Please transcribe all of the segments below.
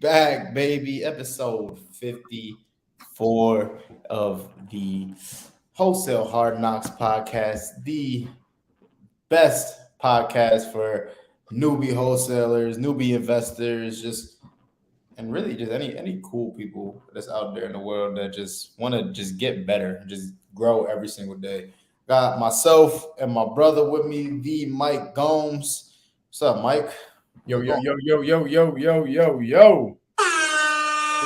back, baby. Episode 54 of the Wholesale Hardknocks podcast, the best podcast for newbie wholesalers, newbie investors, and really just any cool people that's out there in the world that just want to just get better, just grow every single day. Got myself and my brother with me, the Mike Gomes. What's up, Mike? Yo. We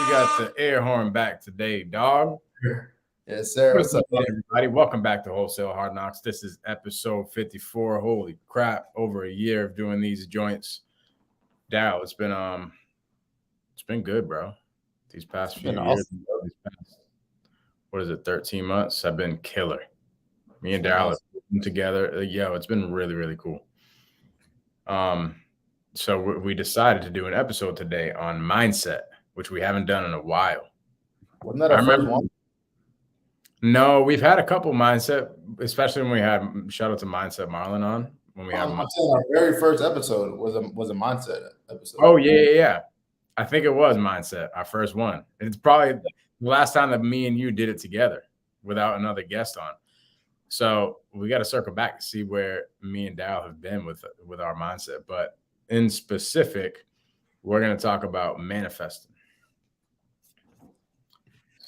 got the air horn back today, dog. Yes, sir. What's up, everybody? Welcome back to Wholesale Hardknocks. This is episode 54. Holy crap, over a year of doing these joints. Daryl, it's been good, bro. These past few years, awesome. What is it, 13 months have been killer. Me and Daryl have been together. It's been really, really cool. So we decided to do an episode today on mindset, which we haven't done in a while. Wasn't that our first one? No, we've had a couple mindset, especially when we had shout out to Mindset Marlon on when we had. I'm saying our very first episode was a mindset episode. Oh yeah. I think it was mindset, our first one. It's probably the last time that me and you did it together without another guest on. So we got to circle back to see where me and Daryl have been with our mindset. But in specific, we're going to talk about manifesting.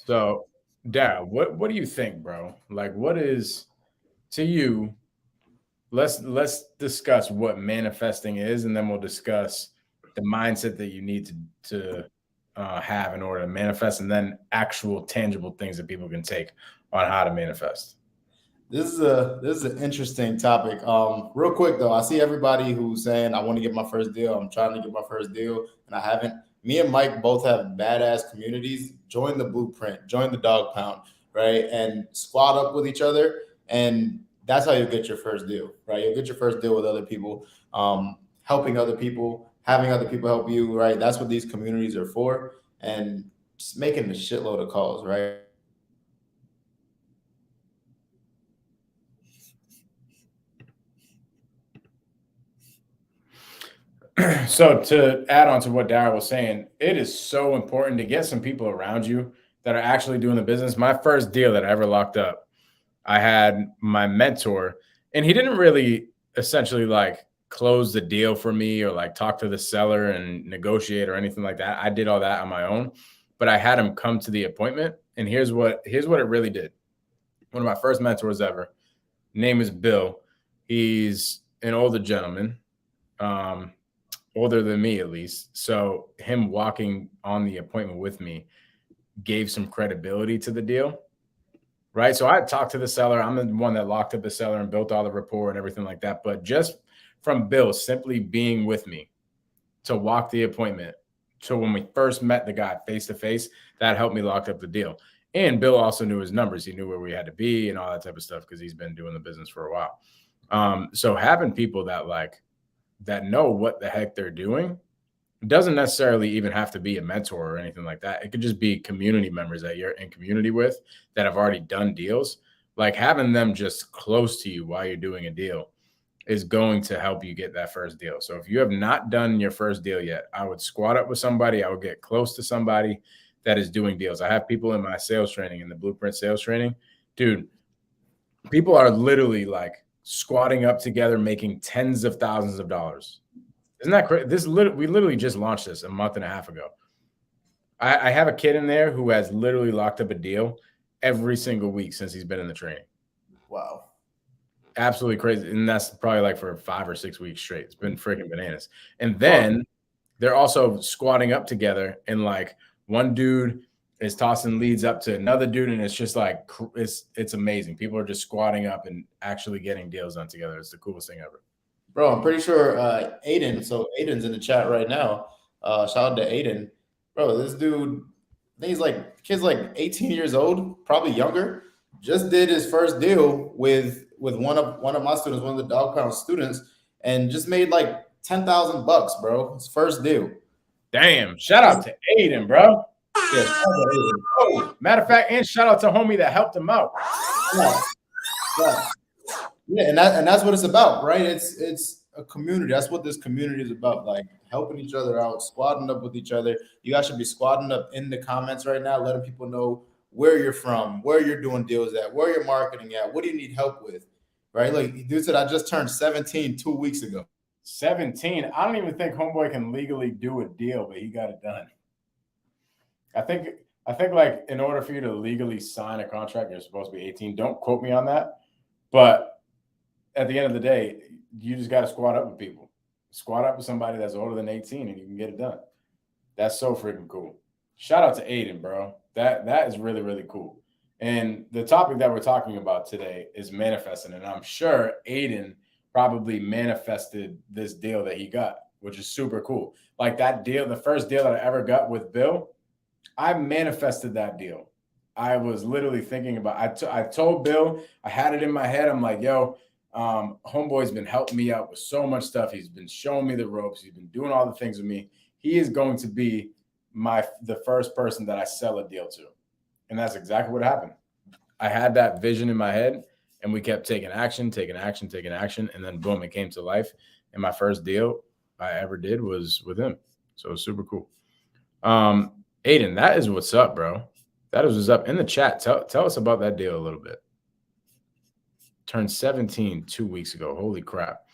So, Daryl, what do you think, bro? Like, what is to you? Let's discuss what manifesting is, and then we'll discuss the mindset that you need to have in order to manifest, and then actual tangible things that people can take on how to manifest. This is an interesting topic. Real quick though, I see everybody who's saying I want to get my first deal. I'm trying to get my first deal, and I haven't. Me and Mike both have badass communities. Join the Blueprint, join the Dog Pound, right? And squad up with each other, and that's how you'll get your first deal, right? You'll get your first deal with other people, helping other people, having other people help you, right? That's what these communities are for, and just making a shitload of calls, right? So to add on to what Daryl was saying, it is so important to get some people around you that are actually doing the business. My first deal that I ever locked up, I had my mentor, and he didn't really essentially like close the deal for me or like talk to the seller and negotiate or anything like that. I did all that on my own, but I had him come to the appointment, and here's what it really did. One of my first mentors ever, name is Bill. He's an older gentleman. Older than me, at least. So him walking on the appointment with me gave some credibility to the deal, right? So I talked to the seller. I'm the one that locked up the seller and built all the rapport and everything like that. But just from Bill simply being with me to walk the appointment, so when we first met the guy face to face, that helped me lock up the deal. And Bill also knew his numbers. He knew where we had to be and all that type of stuff because he's been doing the business for a while. So having people that know what the heck they're doing doesn't necessarily even have to be a mentor or anything like that. It could just be community members that you're in community with that have already done deals. Like having them just close to you while you're doing a deal is going to help you get that first deal. So if you have not done your first deal yet, I would squat up with somebody. I would get close to somebody that is doing deals. I have people in my sales training, in the Blueprint sales training. Dude, people are literally like squatting up together, making tens of thousands of dollars. Isn't that crazy? We literally just launched this a month and a half ago. I have a kid in there who has literally locked up a deal every single week since he's been in the training. Wow. Absolutely crazy. And that's probably like for 5 or 6 weeks straight. It's been freaking bananas. And then they're also squatting up together, and like one dude is tossing leads up to another dude, and it's just like it's amazing. People are just squatting up and actually getting deals done together. It's the coolest thing ever. Bro, I'm pretty sure Aiden, so Aiden's in the chat right now. Shout out to Aiden. Bro, this dude, I think kid's like 18 years old, probably younger, just did his first deal with one of my students, one of the Dog Pound students, and just made like $10,000, bro. His first deal. Damn, shout out to Aiden, bro. Yeah, oh, matter of fact, and shout out to homie that helped him out. Yeah, and that's what it's about, right? It's a community. That's what this community is about. Like helping each other out, squadding up with each other. You guys should be squadding up in the comments right now, letting people know where you're from, where you're doing deals at, where you're marketing at, what do you need help with, right? Like dude said, I just turned 17 2 weeks ago. 17. I don't even think homeboy can legally do a deal, but he got it done. I think like in order for you to legally sign a contract, you're supposed to be 18. Don't quote me on that. But at the end of the day, you just got to squad up with people. Squad up with somebody that's older than 18 and you can get it done. That's so freaking cool. Shout out to Aiden, bro. That is really, really cool. And the topic that we're talking about today is manifesting. And I'm sure Aiden probably manifested this deal that he got, which is super cool. Like that deal, the first deal that I ever got with Bill, I manifested that deal. I was literally thinking about, I told Bill, I had it in my head. I'm like, yo, homeboy's been helping me out with so much stuff. He's been showing me the ropes. He's been doing all the things with me. He is going to be the first person that I sell a deal to. And that's exactly what happened. I had that vision in my head and we kept taking action. And then boom, it came to life. And my first deal I ever did was with him. So it was super cool. Aiden, that is what's up, bro. That is what's up in the chat. Tell us about that deal a little bit. Turned 17 2 weeks ago. Holy crap.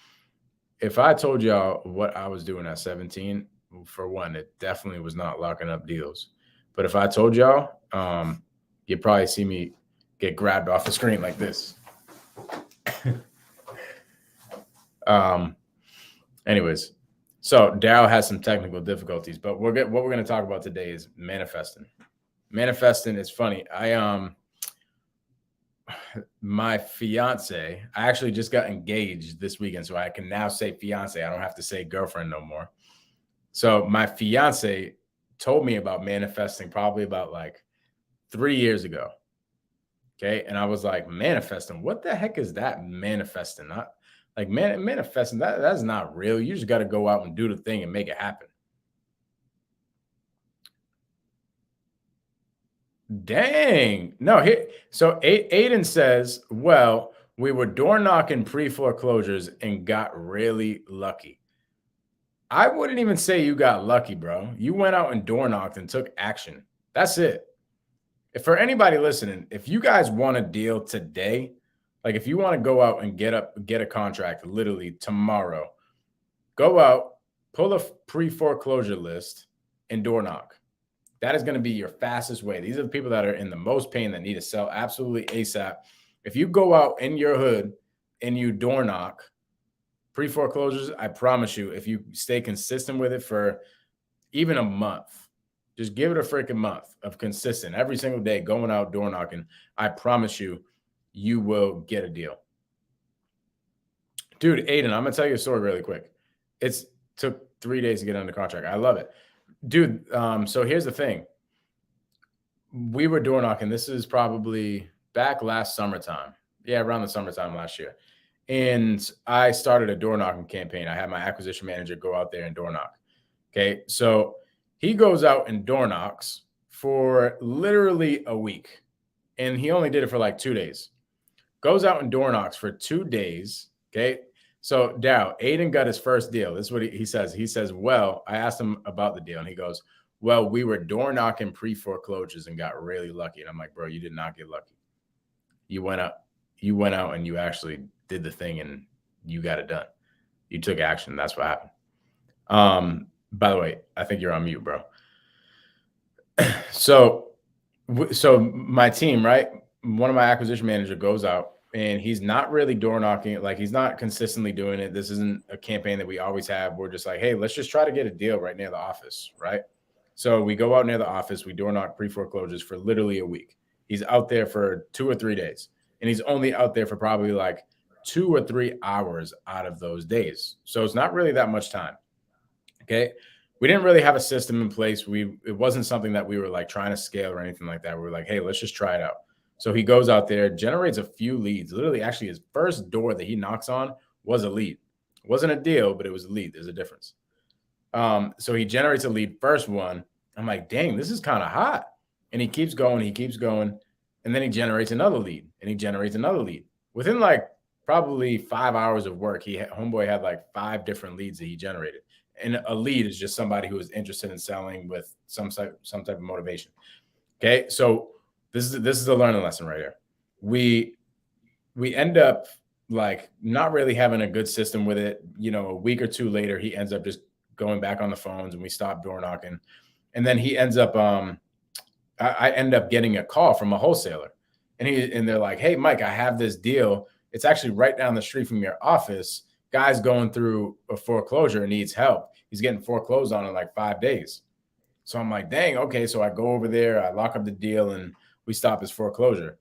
If I told y'all what I was doing at 17, for one, it definitely was not locking up deals. But if I told y'all, you'd probably see me get grabbed off the screen like this. Anyways, so Daryl has some technical difficulties, but what we're going to talk about today is manifesting. Manifesting is funny. My fiance, I actually just got engaged this weekend, so I can now say fiance. I don't have to say girlfriend no more. So my fiance told me about manifesting probably about like 3 years ago. Okay. And I was like, manifesting, what the heck is that manifesting? Not like manifesting, that's not real. You just got to go out and do the thing and make it happen. Dang. No, here. So Aiden says, well, we were door knocking pre-foreclosures and got really lucky. I wouldn't even say you got lucky, bro. You went out and door knocked and took action. That's it. If for anybody listening, if you guys want a deal today, like if you want to go out and get a contract literally tomorrow, go out, pull a pre-foreclosure list and door knock. That is going to be your fastest way. These are the people that are in the most pain that need to sell absolutely ASAP. If you go out in your hood and you door knock pre-foreclosures, I promise you, if you stay consistent with it for even a month, just give it a freaking month of consistent every single day going out door knocking. I promise you, you will get a deal. Dude, Aiden, I'm going to tell you a story really quick. It took 3 days to get under contract. I love it. Dude, so here's the thing. We were door knocking. This is probably back last summertime. Yeah, around the summertime last year. And I started a door knocking campaign. I had my acquisition manager go out there and door knock. Okay, so he goes out and door knocks for literally a week. And he only did it for like 2 days. Goes out and door knocks for 2 days. Okay. So Daryl, Aiden got his first deal. This is what he says. He says, well, I asked him about the deal and he goes, well, we were door knocking pre-foreclosures and got really lucky. And I'm like, bro, you did not get lucky. You went out and you actually did the thing and you got it done. You took action. That's what happened. By the way, I think you're on mute, bro. So my team, right? One of my acquisition manager goes out and he's not really door knocking. Like he's not consistently doing it. This isn't a campaign that we always have. We're just like, hey, let's just try to get a deal right near the office, right? So we go out near the office. We door knock pre-foreclosures for literally a week. He's out there for 2 or 3 days. And he's only out there for probably like 2 or 3 hours out of those days. So it's not really that much time. Okay. We didn't really have a system in place. It wasn't something that we were like trying to scale or anything like that. We were like, hey, let's just try it out. So he goes out there, generates a few leads. Literally, actually, his first door that he knocks on was a lead. It wasn't a deal, but it was a lead. There's a difference. So he generates a lead, first one. I'm like, dang, this is kind of hot. And he keeps going. And then he generates another lead. And he generates another lead. Within like probably 5 hours of work. Homeboy had like 5 different leads that he generated. And a lead is just somebody who is interested in selling with some type of motivation. Okay. So this is a learning lesson right here. We end up like not really having a good system with it. A week or two later, he ends up just going back on the phones and we stop door knocking. And then he ends up, I end up getting a call from a wholesaler and they're like, hey, Mike, I have this deal. It's actually right down the street from your office. Guy's going through a foreclosure and needs help. He's getting foreclosed on in like 5 days. So I'm like, dang, okay. So I go over there, I lock up the deal and we stop his foreclosure.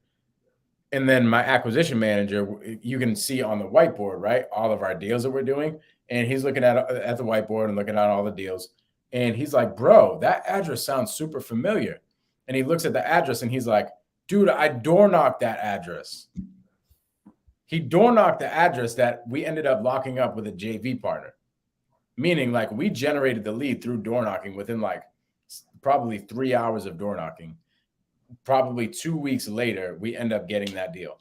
And then my acquisition manager, you can see on the whiteboard, right, all of our deals that we're doing. And he's looking at the whiteboard and looking at all the deals. And he's like, bro, that address sounds super familiar. And he looks at the address and he's like, dude, I door knocked that address. He door knocked the address that we ended up locking up with a JV partner. Meaning like we generated the lead through door knocking within like probably 3 hours of door knocking. Probably 2 weeks later, we end up getting that deal.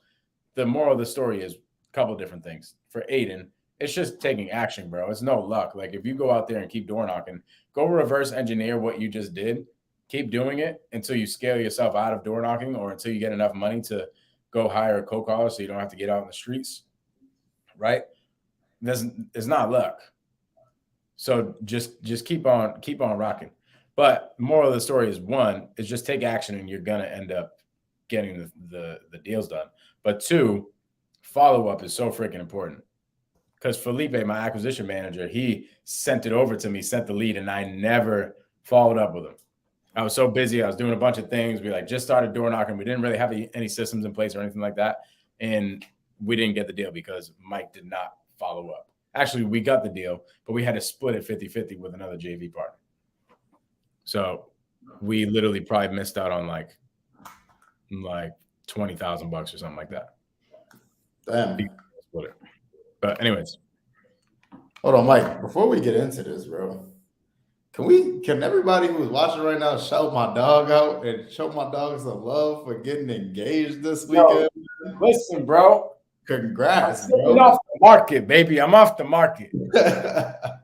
The moral of the story is a couple different things. For Aiden, it's just taking action, bro. It's no luck. Like if you go out there and keep door knocking, go reverse engineer what you just did. Keep doing it until you scale yourself out of door knocking or until you get enough money to go hire a cold caller so you don't have to get out in the streets, right? It's not luck. So just keep on rocking. But the moral of the story is one, is just take action and you're going to end up getting the deals done. But two, follow-up is so freaking important. Because Felipe, my acquisition manager, he sent it over to me, sent the lead, and I never followed up with him. I was so busy. I was doing a bunch of things. We like just started door knocking. We didn't really have any systems in place or anything like that. And we didn't get the deal because Mike did not follow up. Actually, we got the deal, but we had to split it 50-50 with another JV partner. So we literally probably missed out on like $20,000 or something like that. Damn. But anyways. Hold on, Mike. Before we get into this, bro, can everybody who's watching right now shout my dog out and show my dog some love for getting engaged this weekend? Yo, listen, bro. Congrats, bro. I'm off the market, baby. I'm off the market.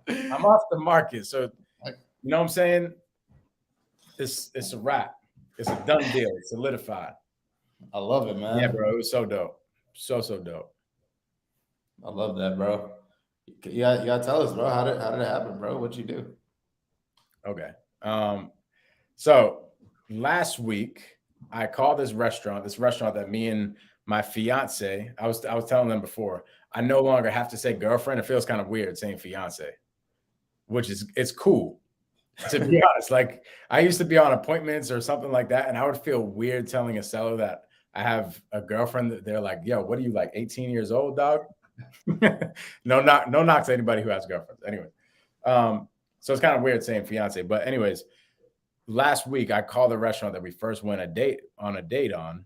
I'm off the market. So you know what I'm saying? It's a wrap. It's a done deal. It's solidified. I love it, man. Yeah, bro. It was so dope. So dope. I love that, bro. You gotta tell us, bro. How did it happen, bro? What'd you do? Okay. So last week I called this restaurant that me and my fiance, I was telling them before, I no longer have to say girlfriend. It feels kind of weird saying fiance, which it's cool. To be honest, like I used to be on appointments or something like that, and I would feel weird telling a seller that I have a girlfriend. That they're like, "Yo, what are you like, 18 years old, dog?" No knock to anybody who has girlfriends. Anyway, so it's kind of weird saying fiance. But anyways, last week I called the restaurant that we first went a date on,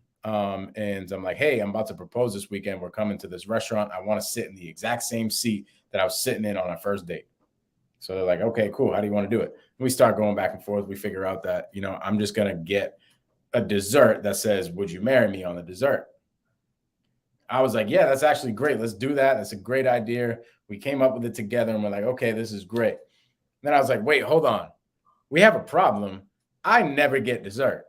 and I'm like, "Hey, I'm about to propose this weekend. We're coming to this restaurant. I want to sit in the exact same seat that I was sitting in on our first date." So they're like, okay, cool. How do you want to do it? And we start going back and forth. We figure out that, I'm just going to get a dessert that says, would you marry me on the dessert? I was like, yeah, that's actually great. Let's do that. That's a great idea. We came up with it together and we're like, okay, this is great. Then I was like, wait, hold on. We have a problem. I never get dessert.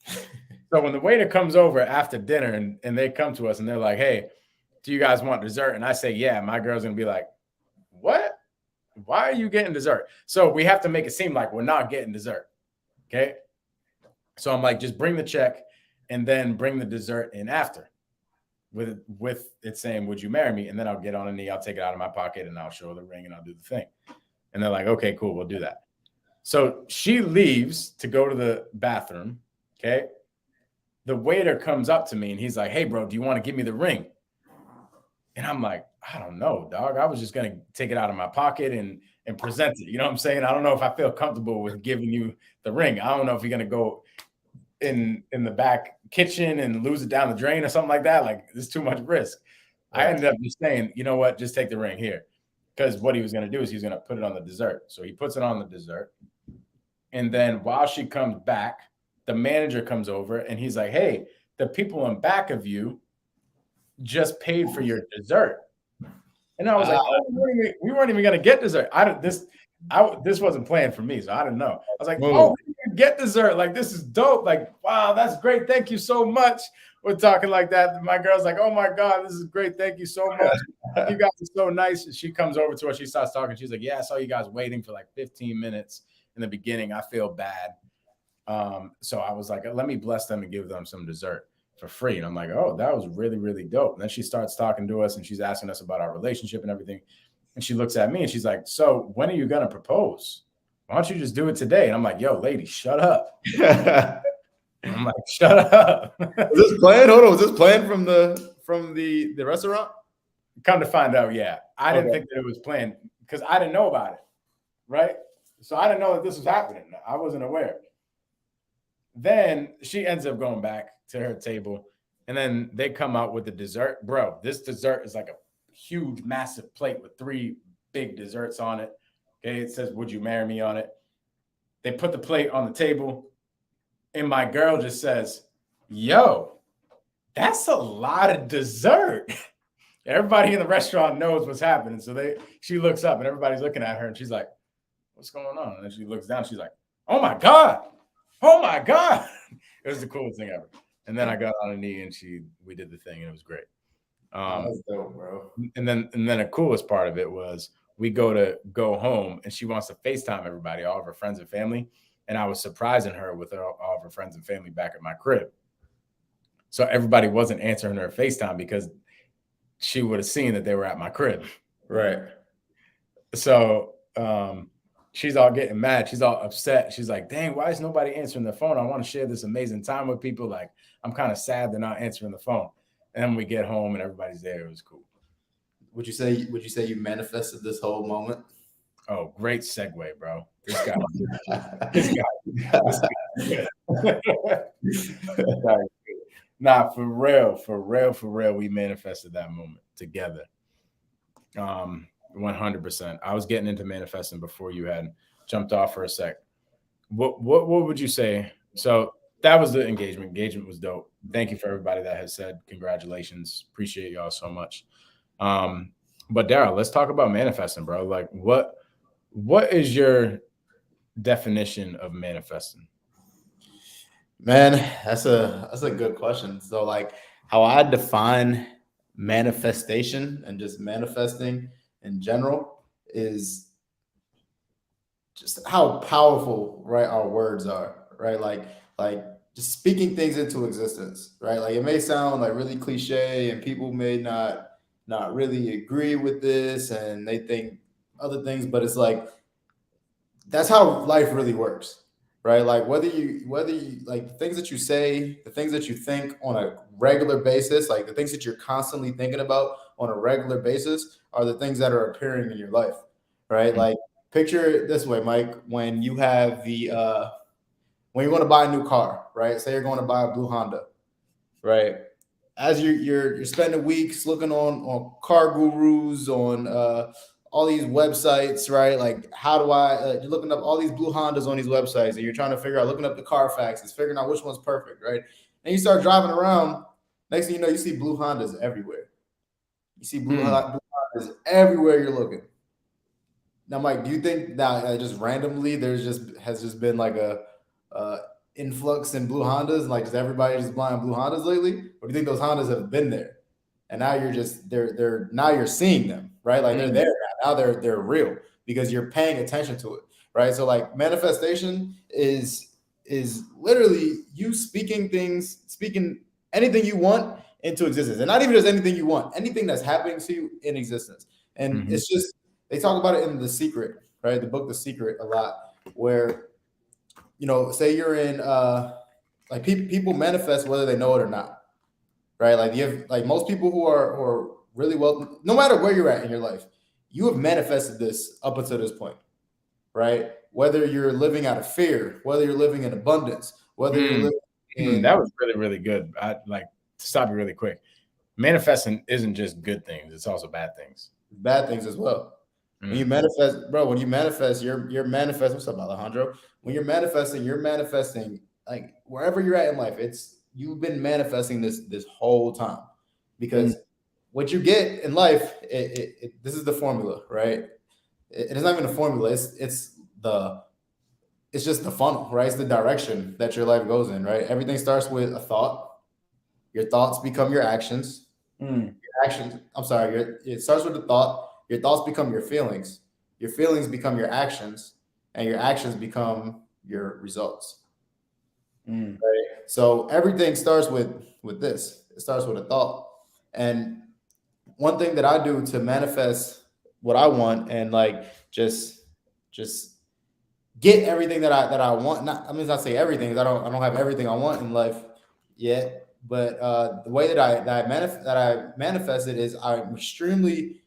So when the waiter comes over after dinner and they come to us and they're like, hey, do you guys want dessert? And I say, yeah, my girl's going to be like, what? Why are you getting dessert? So we have to make it seem like we're not getting dessert. Okay. So I'm like, just bring the check and then bring the dessert in after with it saying, would you marry me? And then I'll get on a knee. I'll take it out of my pocket and I'll show the ring and I'll do the thing. And they're like, okay, cool. We'll do that. So she leaves to go to the bathroom. Okay. The waiter comes up to me and he's like, hey bro, do you want to give me the ring? And I'm like, I don't know, dog. I was just going to take it out of my pocket and present it. You know what I'm saying? I don't know if I feel comfortable with giving you the ring. I don't know if you're going to go in the back kitchen and lose it down the drain or something like that. Like, it's too much risk. Right. I ended up just saying, you know what? Just take the ring here. Because what he was going to do is he's going to put it on the dessert. So he puts it on the dessert. And then while she comes back, the manager comes over and he's like, hey, the people in back of you just paid for your dessert. And I was like, oh, we weren't even gonna get dessert. This wasn't planned for me, so I didn't know. I was like, oh, we didn't get dessert. Like, this is dope. Like, wow, that's great. Thank you so much. We're talking like that. My girl's like, oh my God, this is great. Thank you so much. You guys are so nice. And she comes over to her. She starts talking. She's like, yeah, I saw you guys waiting for like 15 minutes in the beginning. I feel bad. So I was like, let me bless them and give them some dessert for free. And I'm like, oh, that was really, really dope. And then she starts talking to us and she's asking us about our relationship and everything. And she looks at me and she's like, so when are you going to propose? Why don't you just do it today? And I'm like, yo, lady, shut up. I'm like, shut up. Was this planned? Hold on. Was this planned from the restaurant? Come to find out, yeah. I didn't think that it was planned because I didn't know about it. Right. So I didn't know that this was happening. I wasn't aware. Then she ends up going back to her table and then they come out with the dessert. Bro, this dessert is like a huge, massive plate with 3 big desserts on it. Okay. It says, would you marry me on it? They put the plate on the table and my girl just says, yo, that's a lot of dessert. Everybody in the restaurant knows what's happening. So she looks up and everybody's looking at her and she's like, what's going on? And then she looks down. She's like, oh my God. Oh my God. It was the coolest thing ever. And then I got on a knee and we did the thing and it was great. That's dope, bro. And then the coolest part of it was we go home and she wants to FaceTime everybody, all of her friends and family. And I was surprising her with all of her friends and family back at my crib. So everybody wasn't answering her FaceTime because she would have seen that they were at my crib. Right. So she's all getting mad. She's all upset. She's like, dang, why is nobody answering the phone? I want to share this amazing time with people. Like, I'm kind of sad they're not answering the phone. And then we get home and everybody's there. It was cool. Would you say you manifested this whole moment? Oh, great segue, bro. This guy. Nah, for real, we manifested that moment together. 100%. I was getting into manifesting before you had jumped off for a sec. What would you say? So that was the engagement. Engagement was dope. Thank you for everybody that has said congratulations. Appreciate y'all so much. But Daryl, let's talk about manifesting, bro. Like what is your definition of manifesting? Man, that's a good question. So like how I define manifestation and just manifesting in general is just how powerful, right, our words are, right? Like just speaking things into existence, right? Like it may sound like really cliche and people may not really agree with this and they think other things, but it's like that's how life really works, right? Like whether you like the things that you say, the things that you think on a regular basis, like the things that you're constantly thinking about on a regular basis are the things that are appearing in your life, right? Mm-hmm. Like picture it this way, Mike, when you have when you want to buy a new car, right? Say you're going to buy a blue Honda, right? As you're spending weeks looking on car gurus, on all these websites, right? Like, how do you're looking up all these blue Hondas on these websites and you're trying to figure out, looking up the Carfaxes, figuring out which one's perfect, right? And you start driving around. Next thing you know, you see blue Hondas everywhere. You see blue Hondas everywhere you're looking. Now, Mike, do you think that just randomly has just been like a influx in blue Hondas, like just everybody just buying blue Hondas lately? Or do you think those Hondas have been there? And now they're now you're seeing them, right? Like they're there now they're real because you're paying attention to it, right? So like manifestation is literally you speaking anything you want into existence, and not even just anything you want, anything that's happening to you in existence. And it's just, they talk about it in The Secret, right? The book The Secret a lot, where say you're in like people manifest whether they know it or not, right? Like you have like most people who are really well, no matter where you're at in your life, you have manifested this up until this point, right? Whether you're living out of fear, whether you're living in abundance, whether you're living in that was really, really good. I'd like to stop you really quick. Manifesting isn't just good things; it's also bad things. Bad things as well. When you manifest, bro, you're manifesting. What's up, Alejandro? When you're manifesting like wherever you're at in life. You've been manifesting this whole time because what you get in life, this is the formula, right? It's not even a formula. It's just the funnel, right? It's the direction that your life goes in, right? Everything starts with a thought. Your thoughts become your actions. Your actions, I'm sorry, it starts with a thought. Your thoughts become your feelings. Your feelings become your actions, and your actions become your results. Right? So everything starts with this. It starts with a thought. And one thing that I do to manifest what I want and like just get everything that I want. Not I mean I say everything 'cause I don't have everything I want in life yet. But the way that I manifest it is I'm extremely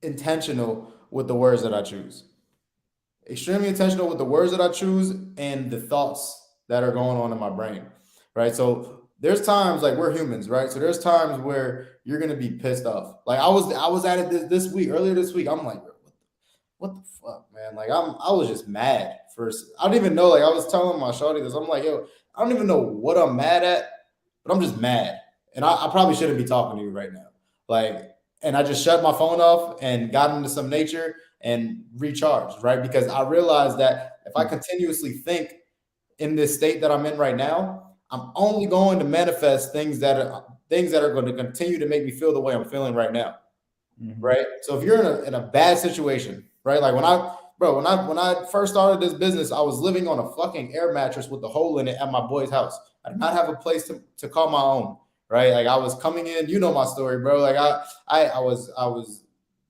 intentional with the words that I choose. Extremely intentional with the words that I choose and the thoughts that are going on in my brain. Right. So there's times like we're humans, right? So there's times where you're gonna be pissed off. Like I was at it this week, earlier this week. I'm like, what the fuck, man? Like I was just mad first. I don't even know. Like I was telling my shorty this. I'm like, yo, I don't even know what I'm mad at, but I'm just mad. And I probably shouldn't be talking to you right now. Like, and I just shut my phone off and got into some nature and recharged, right? Because I realized that if I continuously think in this state that I'm in right now, I'm only going to manifest things that are going to continue to make me feel the way I'm feeling right now. Right. So if you're in a bad situation, right? Like when I first started this business, I was living on a fucking air mattress with a hole in it at my boy's house. I did not have a place to call my own. Right. Like I was coming in, you know my story, bro. Like I was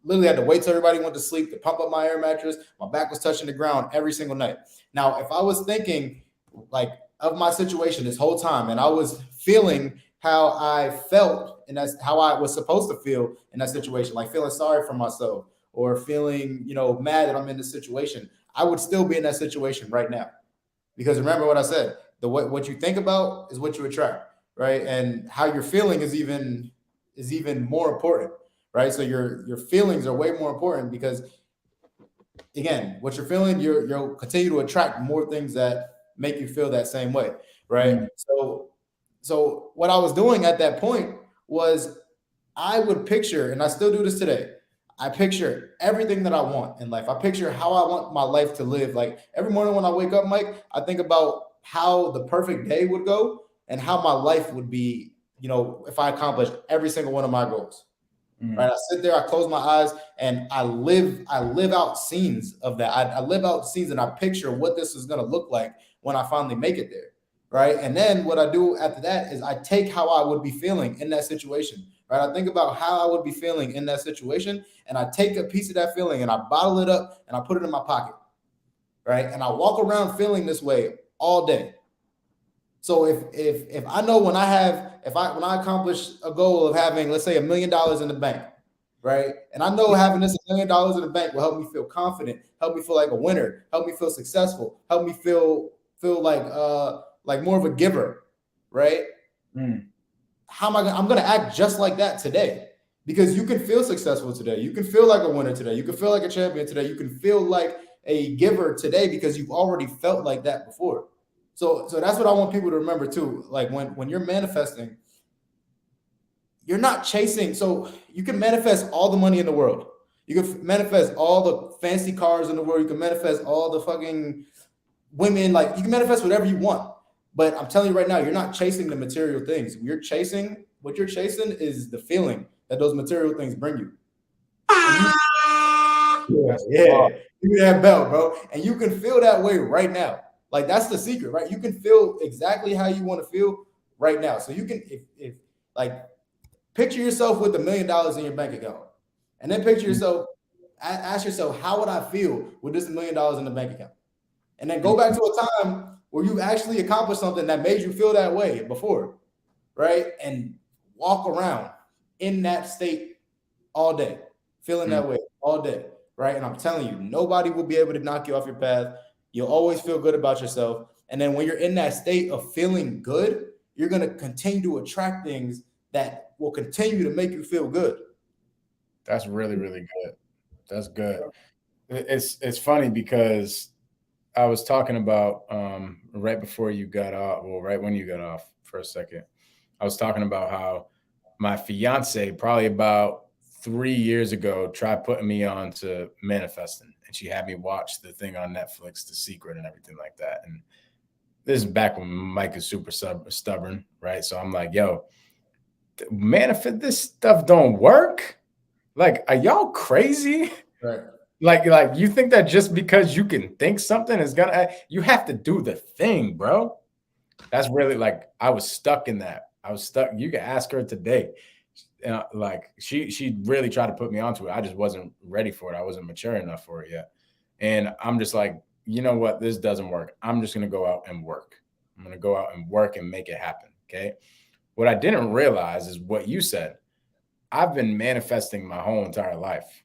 literally had to wait till everybody went to sleep to pump up my air mattress. My back was touching the ground every single night. Now, if I was thinking like of my situation this whole time and I was feeling how I felt, and that's how I was supposed to feel in that situation, like feeling sorry for myself or feeling, mad that I'm in this situation, I would still be in that situation right now. Because remember what I said, what you think about is what you attract, right? And how you're feeling is even more important, right? So your feelings are way more important because again, what you're feeling, you'll continue to attract more things that make you feel that same way, right? So what I was doing at that point was I would picture, and I still do this today. I picture everything that I want in life. I picture how I want my life to live. Like every morning when I wake up, Mike, I think about how the perfect day would go and how my life would be, if I accomplished every single one of my goals. Right. I sit there, I close my eyes, and I live out scenes of that. I live out scenes and I picture what this is gonna look like when I finally make it there. Right. And then what I do after that is I take how I would be feeling in that situation. Right. I think about how I would be feeling in that situation, and I take a piece of that feeling and I bottle it up and I put it in my pocket. Right. And I walk around feeling this way all day. So if I know when I accomplish a goal of having, let's say, $1 million in the bank, right? And I know having this $1 million in the bank will help me feel confident, help me feel like a winner, help me feel successful, help me feel like more of a giver, right? How am I'm gonna act just like that today. Because you can feel successful today. You can feel like a winner today. You can feel like a champion today. You can feel like a giver today because you've already felt like that before. So that's what I want people to remember too. Like when you're manifesting, you're not chasing. So you can manifest all the money in the world. You can manifest all the fancy cars in the world. You can manifest all the fucking women. Like you can manifest whatever you want. But I'm telling you right now, you're not chasing the material things. What you're chasing is the feeling that those material things bring you. Yeah. Give me that belt, bro. And you can feel that way right now. Like that's the secret, right? You can feel exactly how you want to feel right now. So you can, if like, picture yourself with $1 million in your bank account, and then picture yourself. Ask yourself, how would I feel with this $1 million in the bank account? And then go back to a time where you actually accomplished something that made you feel that way before, right? And walk around in that state all day, feeling that way all day, right? And I'm telling you, nobody will be able to knock you off your path. You'll always feel good about yourself. And then when you're in that state of feeling good, you're going to continue to attract things that will continue to make you feel good. That's really, really good. That's good. It's funny because I was talking about right before you got off, well, right when you got off for a second, I was talking about how my fiance probably about 3 years ago tried putting me on to manifesting, and she had me watch the thing on Netflix, The Secret, and everything like that. And this is back when Mike is super stubborn, right? So I'm like, yo, manifest this stuff don't work. Like, are y'all crazy? Right. Like you think that just because you can think something is gonna, you have to do the thing, bro. That's really like I was stuck in that. I was stuck. You can ask her today. Like she really tried to put me onto it. I just wasn't ready for it. I wasn't mature enough for it yet. And I'm just like, you know what? This doesn't work. I'm just gonna go out and work. I'm gonna go out and work and make it happen. Okay. What I didn't realize is what you said. I've been manifesting my whole entire life.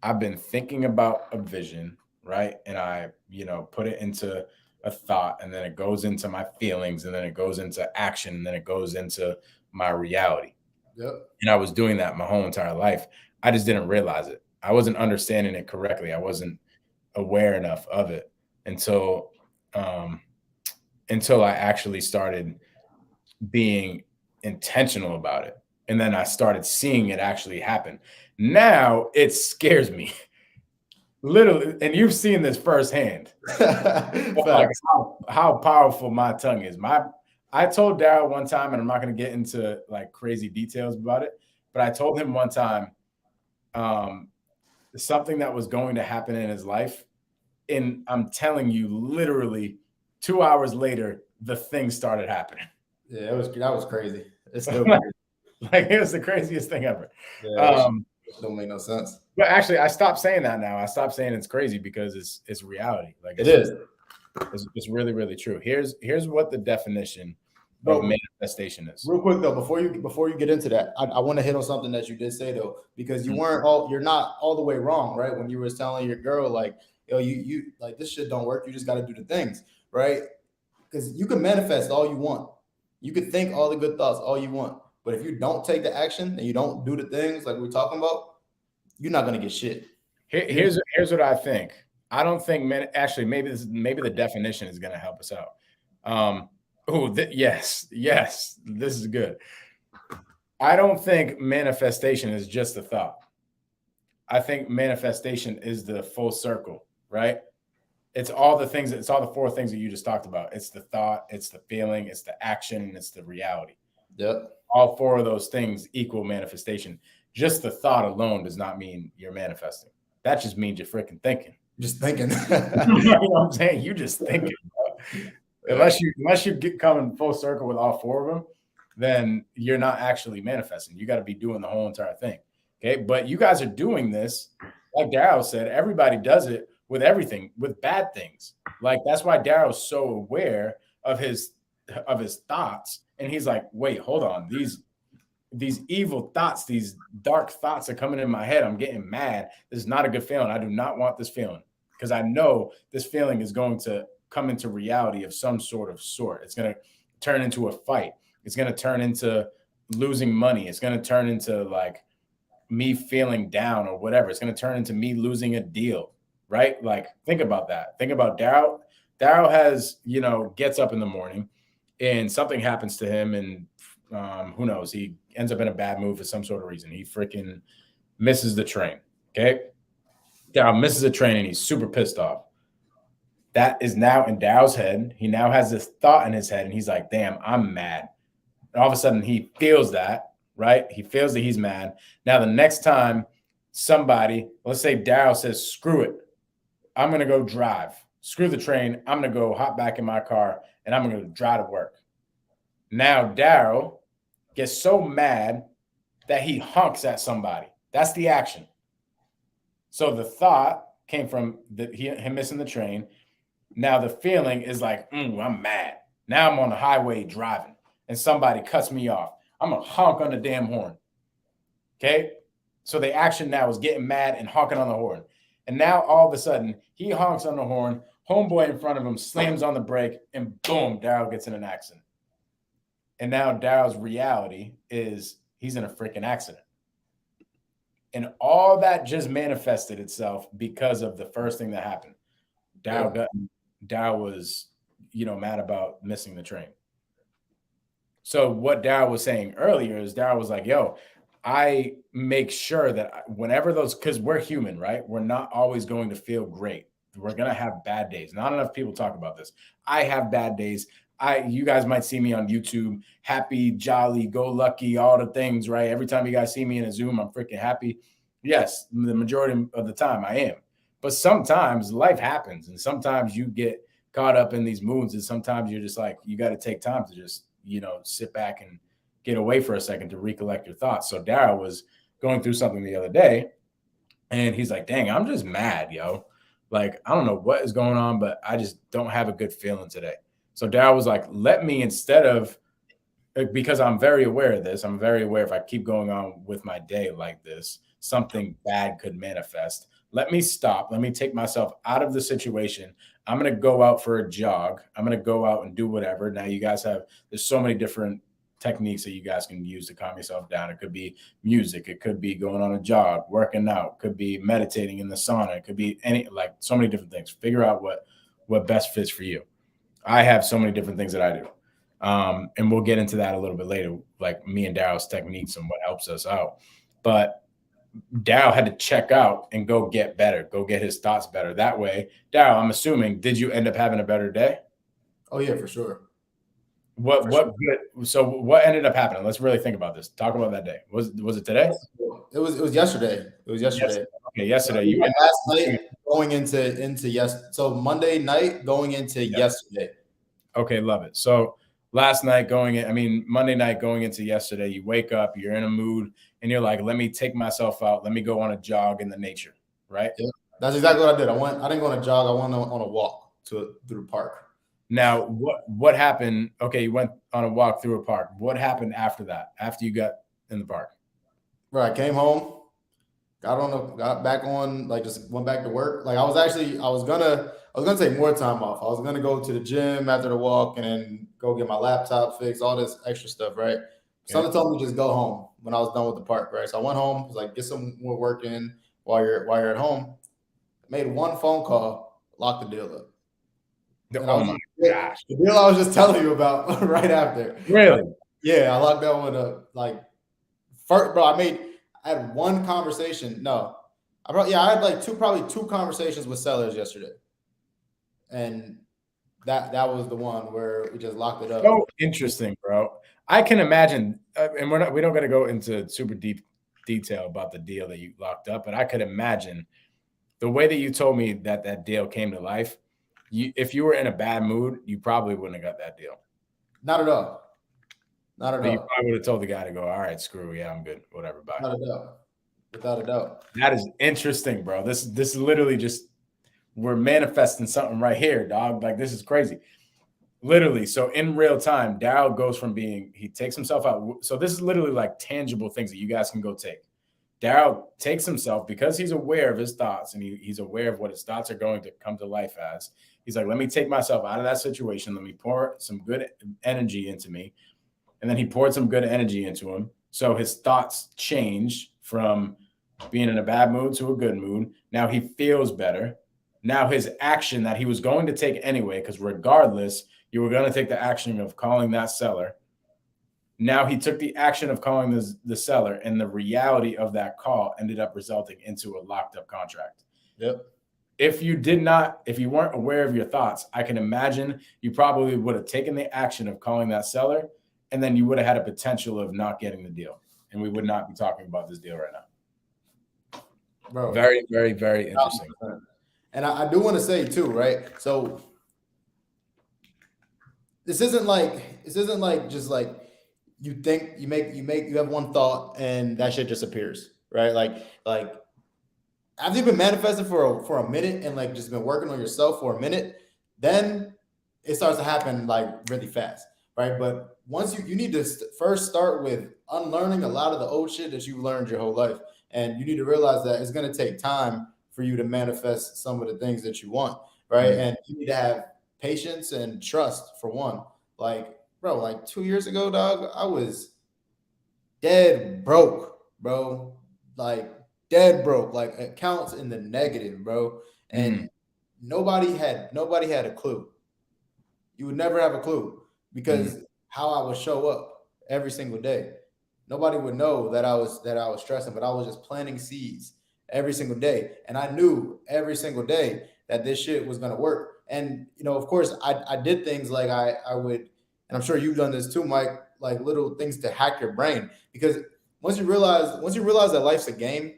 I've been thinking about a vision, right? And I, put it into a thought, and then it goes into my feelings, and then it goes into action, and then it goes into my reality. Yep. And I was doing that my whole entire life. I just didn't realize it. I wasn't understanding it correctly. I wasn't aware enough of it until um until I actually started being intentional about it. And then I started seeing it actually happen. Now it scares me. Literally, and you've seen this firsthand. Like Facts. how powerful my tongue is. I told Daryl one time, and I'm not going to get into like crazy details about it, but I told him one time um, something that was going to happen in his life, and I'm telling you, literally 2 hours later, the thing started happening. Yeah, that was crazy. It's still crazy. Like it was the craziest thing ever. Yeah, Um, it don't make no sense. but actually, I stopped saying that now. I stopped saying it's crazy because it's reality. Like It is. it's really really true. Here's what the definition of Bro, manifestation is. real quick though, before you get into that, I want to hit on something that you did say though, because you're not all the way wrong, right? When you were telling your girl like, yo, you like this shit don't work. You just got to do the things, right? Because you can manifest all you want, you can think all the good thoughts all you want, but if you don't take the action and you don't do the things like we're talking about, you're not gonna get shit. Here's what I think. I don't think actually maybe the definition is going to help us out. Yes, this is good. I don't think manifestation is just a thought. I think manifestation is the full circle, right? It's all the things. It's all the four things that you just talked about. It's the thought, it's the feeling, it's the action, and it's the reality. Yep. All four of those things equal manifestation. Just the thought alone does not mean you're manifesting. That just means you're freaking thinking. Just thinking. You know what I'm saying? You just thinking, bro. Unless you get coming full circle with all four of them, then you're not actually manifesting. You got to be doing the whole entire thing. Okay. But you guys are doing this, like Daryl said, everybody does it with everything, with bad things. Like that's why Daryl's so aware of his thoughts. And he's like, wait, hold on. These evil thoughts, these dark thoughts are coming in my head. I'm getting mad. This is not a good feeling. I do not want this feeling because I know this feeling is going to come into reality of some sort. It's going to turn into a fight. It's going to turn into losing money. It's going to turn into like me feeling down or whatever. It's going to turn into me losing a deal, right? Like think about that. Think about Daryl. Daryl has, gets up in the morning and something happens to him and who knows? He ends up in a bad mood for some sort of reason. He freaking misses the train. Okay. Daryl misses a train and he's super pissed off. That is now in Daryl's head. He now has this thought in his head and he's like, damn, I'm mad. And all of a sudden he feels that, right? He feels that he's mad. Now, the next time somebody, let's say Daryl says, screw it, I'm going to go drive. Screw the train. I'm going to go hop back in my car and I'm going to drive to work. Now, Daryl gets so mad that he honks at somebody. That's the action. So the thought came from him missing the train. Now the feeling is like, I'm mad. Now I'm on the highway driving and somebody cuts me off. I'm going to honk on the damn horn. Okay? So the action now is getting mad and honking on the horn. And now all of a sudden, he honks on the horn. Homeboy in front of him slams on the brake and boom, Daryl gets in an accident. And now Daryl's reality is he's in a freaking accident. And all that just manifested itself because of the first thing that happened. Dow was, mad about missing the train. So what Daryl was saying earlier is Daryl was like, yo, I make sure that whenever because we're human, right? We're not always going to feel great. We're going to have bad days. Not enough people talk about this. I have bad days. You guys might see me on YouTube, happy, jolly, go lucky, all the things, right? Every time you guys see me in a Zoom, I'm freaking happy. Yes, the majority of the time I am. But sometimes life happens and sometimes you get caught up in these moods and sometimes you're just like, you got to take time to just sit back and get away for a second to recollect your thoughts. So Daryl was going through something the other day and he's like, dang, I'm just mad, yo. Like, I don't know what is going on, but I just don't have a good feeling today. So Daryl was like, let me, instead of, because I'm very aware of this, I'm very aware if I keep going on with my day like this, something bad could manifest. Let me stop. Let me take myself out of the situation. I'm going to go out for a jog. I'm going to go out and do whatever. Now, you guys there's so many different techniques that you guys can use to calm yourself down. It could be music. It could be going on a jog, working out. It could be meditating in the sauna. It could be so many different things. Figure out what best fits for you. I have so many different things that I do. And we'll get into that a little bit later, like me and Daryl's techniques and what helps us out. But Daryl had to check out and go get better, go get his thoughts better. That way, Daryl, I'm assuming, did you end up having a better day? Oh yeah, for sure. So what ended up happening? Let's really think about this. Talk about that day. Was it today? It was yesterday. It was yesterday. Okay, yesterday. You last night going into so Monday night going into yesterday. Okay, love it. So last night Monday night going into yesterday, you wake up, you're in a mood, and you're like, let me take myself out. Let me go on a jog in the nature, right? Yeah, that's exactly what I did. I didn't go on a jog. I went on a walk through the park. Now, what happened? Okay, you went on a walk through a park. What happened after that? After you got in the park? Right, I came home, got back on, like just went back to work. Like I was gonna take more time off. I was gonna go to the gym after the walk and then go get my laptop fixed, all this extra stuff, right? Okay. Something told me just go home when I was done with the park, right? So I went home, was like, get some more work in while you're at home. Made one phone call, locked the deal up. Oh my gosh. The deal I was just telling you about right after. Really? Yeah, I locked that one up. Like, first, bro, I had one conversation. No, I had probably two conversations with sellers yesterday, and that was the one where we just locked it up. So interesting, bro. I can imagine, and we don't got to go into super deep detail about the deal that you locked up, but I could imagine the way that you told me that deal came to life. If you were in a bad mood, you probably wouldn't have got that deal. Not at all. Not at all. You probably would have told the guy to go, all right, screw, yeah, I'm good, whatever, bye. Not a doubt. Without a doubt. That is interesting, bro. This is literally just, we're manifesting something right here, dog. Like, this is crazy. Literally. So in real time, Daryl goes from he takes himself out. So this is literally like tangible things that you guys can go take. Daryl takes himself, because he's aware of his thoughts and he's aware of what his thoughts are going to come to life as. He's like, let me take myself out of that situation. Let me pour some good energy into me. And then he poured some good energy into him. So his thoughts changed from being in a bad mood to a good mood. Now he feels better. Now his action that he was going to take anyway, because regardless, you were going to take the action of calling that seller. Now he took the action of calling the seller, and the reality of that call ended up resulting into a locked up contract. Yep. If you weren't aware of your thoughts, I can imagine you probably would have taken the action of calling that seller, and then you would have had a potential of not getting the deal. And we would not be talking about this deal right now. Bro. Very, very, very interesting. And I do want to say too, right? So this isn't like just like you think you have one thought and that shit disappears, right? Like after you've been manifesting for a minute and like just been working on yourself for a minute, then it starts to happen like really fast, right? But once you need to first start with unlearning a lot of the old shit that you've learned your whole life, and you need to realize that it's going to take time for you to manifest some of the things that you want, right? Mm-hmm. And you need to have patience and trust for one. Like, bro, like 2 years ago, dog, I was dead broke, bro. Like dead broke, like accounts in the negative, bro. And nobody had a clue. You would never have a clue because how I would show up every single day. Nobody would know that I was stressing, but I was just planting seeds every single day. And I knew every single day that this shit was gonna work. And of course, I did things like I would, and I'm sure you've done this too, Mike, like little things to hack your brain. Because once you realize that life's a game,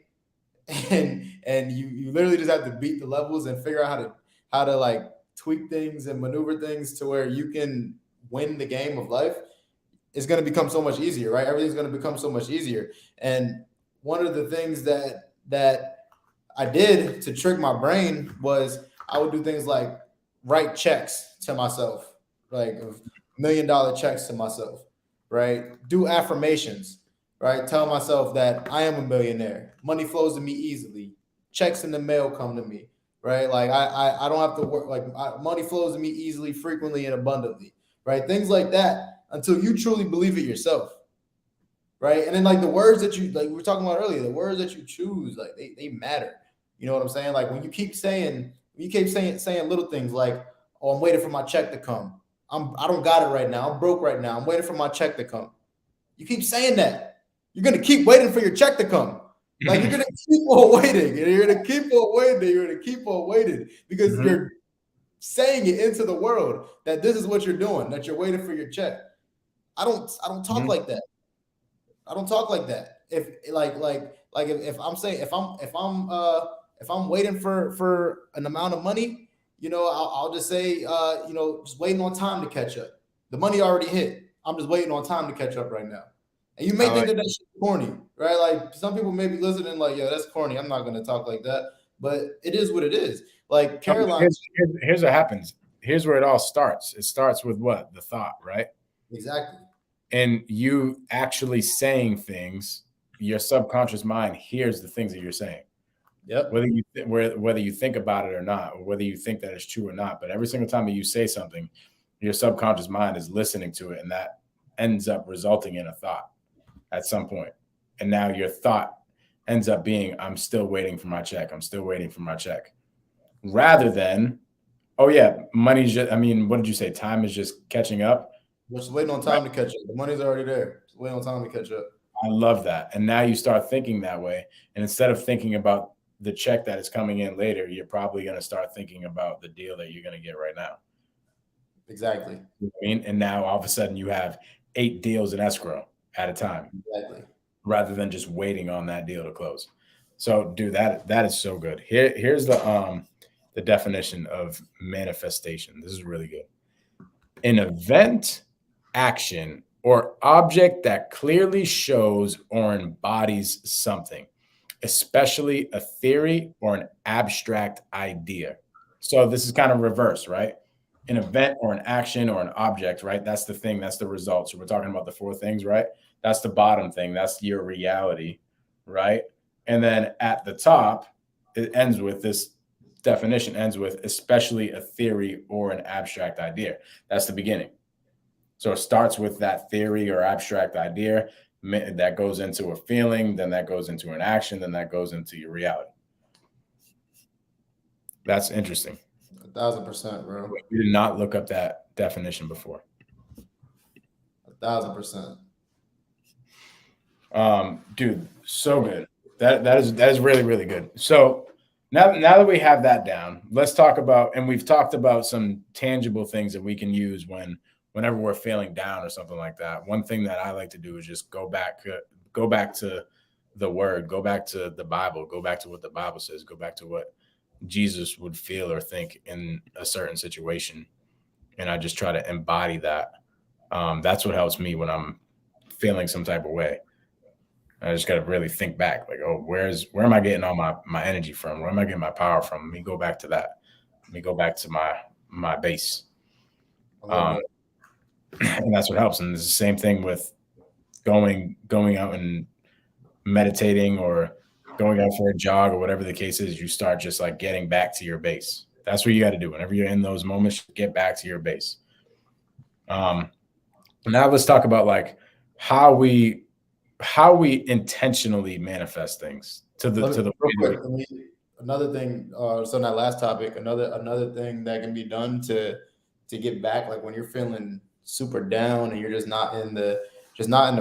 and you literally just have to beat the levels and figure out how to like tweak things and maneuver things to where you can win the game of life, it's going to become so much easier, right? Everything's going to become so much easier. And one of the things that I did to trick my brain was I would do things like write checks to myself, like $1 million checks to myself, right? Do affirmations, right? Tell myself that I am a millionaire. Money flows to me easily. Checks in the mail come to me, right? Like I don't have to work. Like money flows to me easily, frequently, and abundantly, right? Things like that until you truly believe it yourself, right? And then like the words that you like we were talking about earlier, the words that you choose, like they matter. You know what I'm saying? Like when you keep saying little things like, "Oh, I'm waiting for my check to come. I don't got it right now. I'm broke right now. I'm waiting for my check to come." You keep saying that, you're gonna keep waiting for your check to come. Like you're gonna keep on waiting, and you're gonna keep on waiting, you're gonna keep on waiting because you're saying it into the world that this is what you're doing, that you're waiting for your check. I don't talk like that. I don't talk like that. If if I'm saying if I'm waiting for an amount of money, I'll just say just waiting on time to catch up. The money already hit. I'm just waiting on time to catch up right now. And you may think that that's corny, right? Like some people may be listening, like, "Yeah, that's corny. I'm not going to talk like that." But it is what it is. Like Caroline, here's what happens. Here's where it all starts. It starts with what? The thought, right? Exactly. And you actually saying things, your subconscious mind hears the things that you're saying. Yep. Whether you think about it or not, or whether you think that it's true or not, but every single time that you say something, your subconscious mind is listening to it, and that ends up resulting in a thought at some point. And now your thought ends up being, "I'm still waiting for my check. I'm still waiting for my check." Rather than, "Oh yeah, money's just," I mean, what did you say? Time is just catching up. We're just waiting on time to catch up. The money's already there. Just waiting on time to catch up. I love that. And now you start thinking that way. And instead of thinking about the check that is coming in later, you're probably going to start thinking about the deal that you're going to get right now. Exactly. You know what I mean? And now all of a sudden you have 8 deals in escrow at a time. Exactly. Rather than just waiting on that deal to close. So, dude, that is so good. Here's the definition of manifestation. This is really good. An event, action, or object that clearly shows or embodies something, especially a theory or an abstract idea. So this is kind of reverse, right? An event or an action or an object, right? That's the thing. That's the result. So we're talking about the 4 things, right? That's the bottom thing. That's your reality, right? And then at the top, it ends with this definition, ends with especially a theory or an abstract idea. That's the beginning. So it starts with that theory or abstract idea that goes into a feeling, then that goes into an action, then that goes into your reality. That's interesting. 1,000%, bro. We did not look up that definition before. 1,000%. Dude, so good. That is really, really good. So now that we have that down, let's talk about, and we've talked about some tangible things that we can use whenever we're feeling down or something like that. One thing that I like to do is just go back to the word, go back to the Bible, go back to what the Bible says, go back to what Jesus would feel or think in a certain situation. And I just try to embody that. That's what helps me when I'm feeling some type of way. I just got to really think back, like, oh, where am I getting all my energy from? Where am I getting my power from? Let me go back to that. Let me go back to my base. And that's what helps. And it's the same thing with going out and meditating or going out for a jog or whatever the case is. You start just like getting back to your base. That's what you got to do. Whenever you're in those moments, get back to your base. Now let's talk about like how we intentionally manifest things to the Let me another thing. So on that last topic, another thing that can be done to get back, like when you're feeling super down and you're just not in the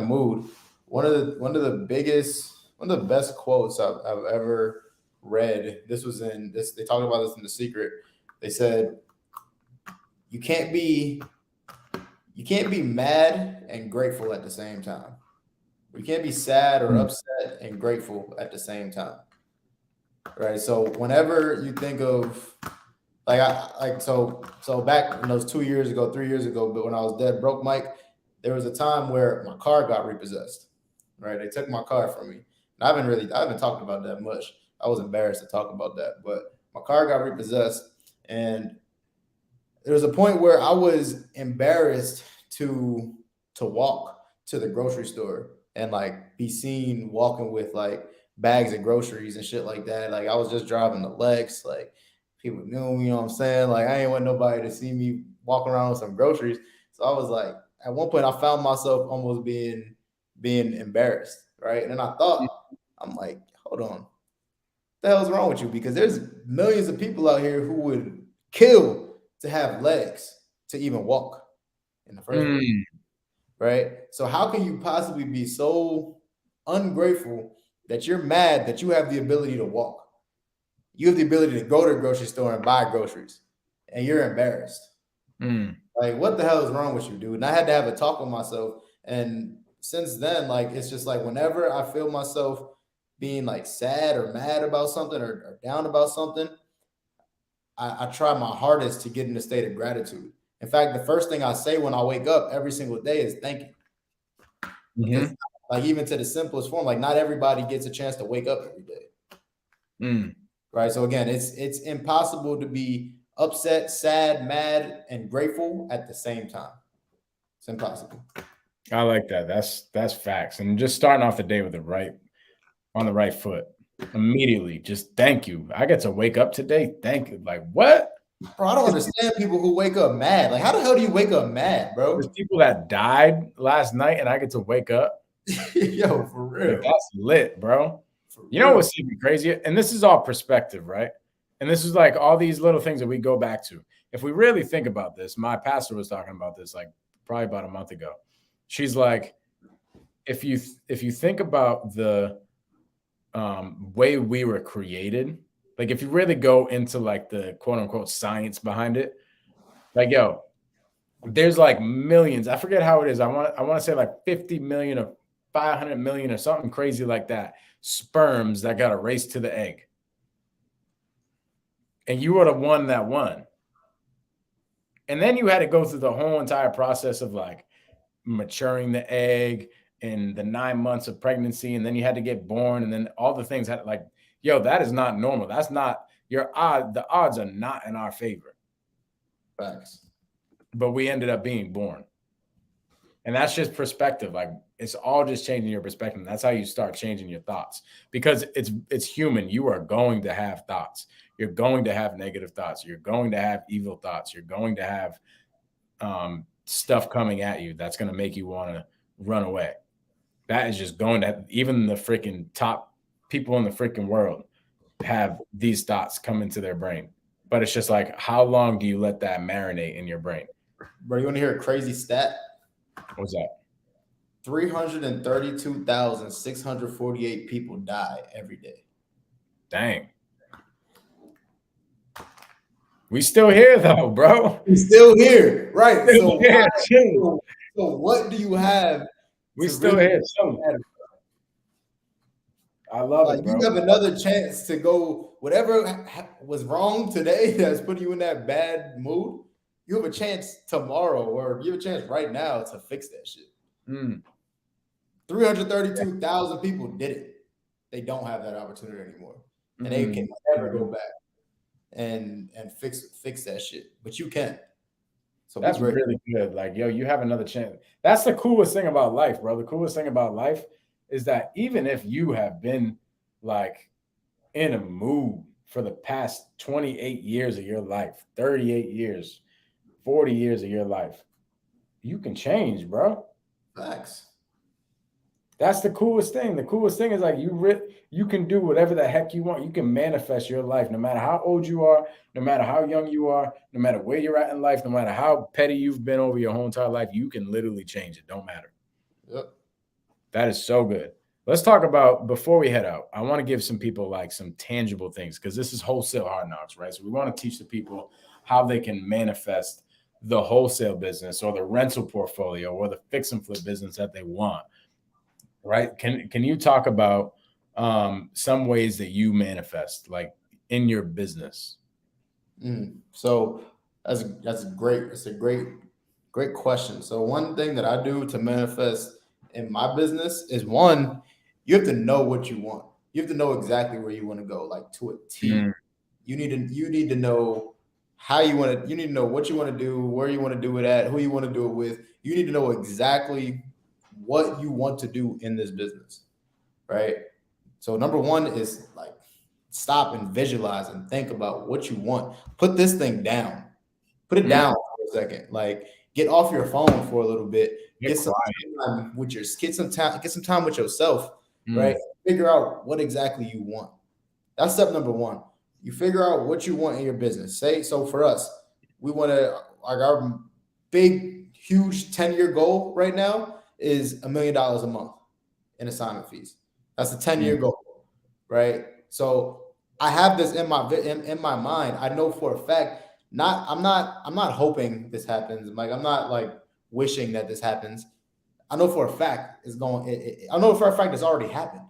mood. One of the best quotes I've ever read. This was in this. They talked about this in The Secret. They said you can't be you can't be mad and grateful at the same time. You can't be sad or upset and grateful at the same time. Right. So whenever you think of so back in those 2 years ago, 3 years ago, but when I was dead broke, Mike, there was a time where my car got repossessed. Right. They took my car from me. And I haven't talked about that much. I was embarrassed to talk about that, but my car got repossessed, and there was a point where I was embarrassed to walk to the grocery store and like be seen walking with like bags of groceries and shit like that. Like I was just driving the Lex, like people knew me, you know what I'm saying? Like I ain't want nobody to see me walking around with some groceries. So I was like, at one point I found myself almost being embarrassed, right? And then I'm like, hold on, the hell's wrong with you? Because there's millions of people out here who would kill to have legs to even walk in the first place, right? So how can you possibly be so ungrateful that you're mad that you have the ability to walk? You have the ability to go to the grocery store and buy groceries, and you're embarrassed. Like, what the hell is wrong with you, dude? And I had to have a talk with myself. And since then, like, it's just like whenever I feel myself being like sad or mad about something or down about something, I try my hardest to get in a state of gratitude. In fact, the first thing I say when I wake up every single day is thank you. Because like even to the simplest form, like not everybody gets a chance to wake up every day. Right. So again, it's impossible to be upset, sad, mad, and grateful at the same time. It's impossible. I like that. That's facts. And just starting off the day with on the right foot. Immediately, just thank you. I get to wake up today. Thank you. Like what? Bro, I don't understand people who wake up mad. Like, how the hell do you wake up mad, bro? There's people that died last night and I get to wake up. Yo, for real. Like, that's lit, bro. You know what's even crazier? And this is all perspective, right? And this is like all these little things that we go back to. If we really think about this, my pastor was talking about this like probably about a month ago. She's like, if you think about the way we were created, like if you really go into like the quote unquote science behind it, like yo, there's like millions. I forget how it is. I want to say like 50 million or 500 million or something crazy like that. Sperms that got a race to the egg. And you were the one that won. And then you had to go through the whole entire process of like maturing the egg and the 9 months of pregnancy. And then you had to get born. And then all the things had like, yo, that is not normal. That's not your odd. The odds are not in our favor. Facts. But we ended up being born. And that's just perspective. Like it's all just changing your perspective. That's how you start changing your thoughts because it's human. You are going to have thoughts. You're going to have negative thoughts. You're going to have evil thoughts. You're going to have stuff coming at you that's going to make you want to run away. That is just going to even the freaking top people in the freaking world have these thoughts come into their brain. But it's just like, how long do you let that marinate in your brain? Bro, you want to hear a crazy stat? What's that? 332,648 people die every day. Dang. We still here though, bro. We still here, right? So, yeah, so what do you have? We still here. I love it, bro. You have another chance to go. Whatever was wrong today that's putting you in that bad mood, you have a chance tomorrow, or you have a chance right now to fix that shit. 332,000 people did it. They don't have that opportunity anymore, and they can never go back and fix that shit. But you can. So that's really good. Like, yo, you have another chance. That's the coolest thing about life, bro. The coolest thing about life is that even if you have been like in a mood for the past 28 years of your life, 38 years, 40 years of your life, you can change, bro. Facts. That's the coolest thing. The coolest thing is like you You can do whatever the heck you want. You can manifest your life no matter how old you are, no matter how young you are, no matter where you're at in life, no matter how petty you've been over your whole entire life. You can literally change it. Don't matter. Yep. That is so good. Let's talk about, before we head out, I want to give some people like some tangible things, because this is wholesale hard knocks, right? So we want to teach the people how they can manifest the wholesale business or the rental portfolio or the fix and flip business that they want, right? Can you talk about some ways that you manifest like in your business? So that's great. It's a great question. So one thing that I do to manifest in my business is, one, you have to know what you want. You have to know exactly where you want to go, like to a T. Mm, You need to know how you want to. You need to know what you want to do, where you want to do it at, who you want to do it with. You need to know exactly what you want to do in this business, right? So number one is like, stop and visualize and think about what you want. Put this thing down. Put it mm, down for a second. Like, get off your phone for a little bit. get Get some quiet. time with get some time with yourself, right? Mm, Figure out what exactly you want. That's step number one. You figure out what you want in your business. Say, so for us, we want to, like, our big, huge 10-year goal right now is $1 million a month in assignment fees. That's a 10-year mm, goal, right? So I have this in my mind. I know for a fact. I'm not hoping this happens. Like, I'm not like wishing that this happens. I know for a fact it's going. I know for a fact it's already happened.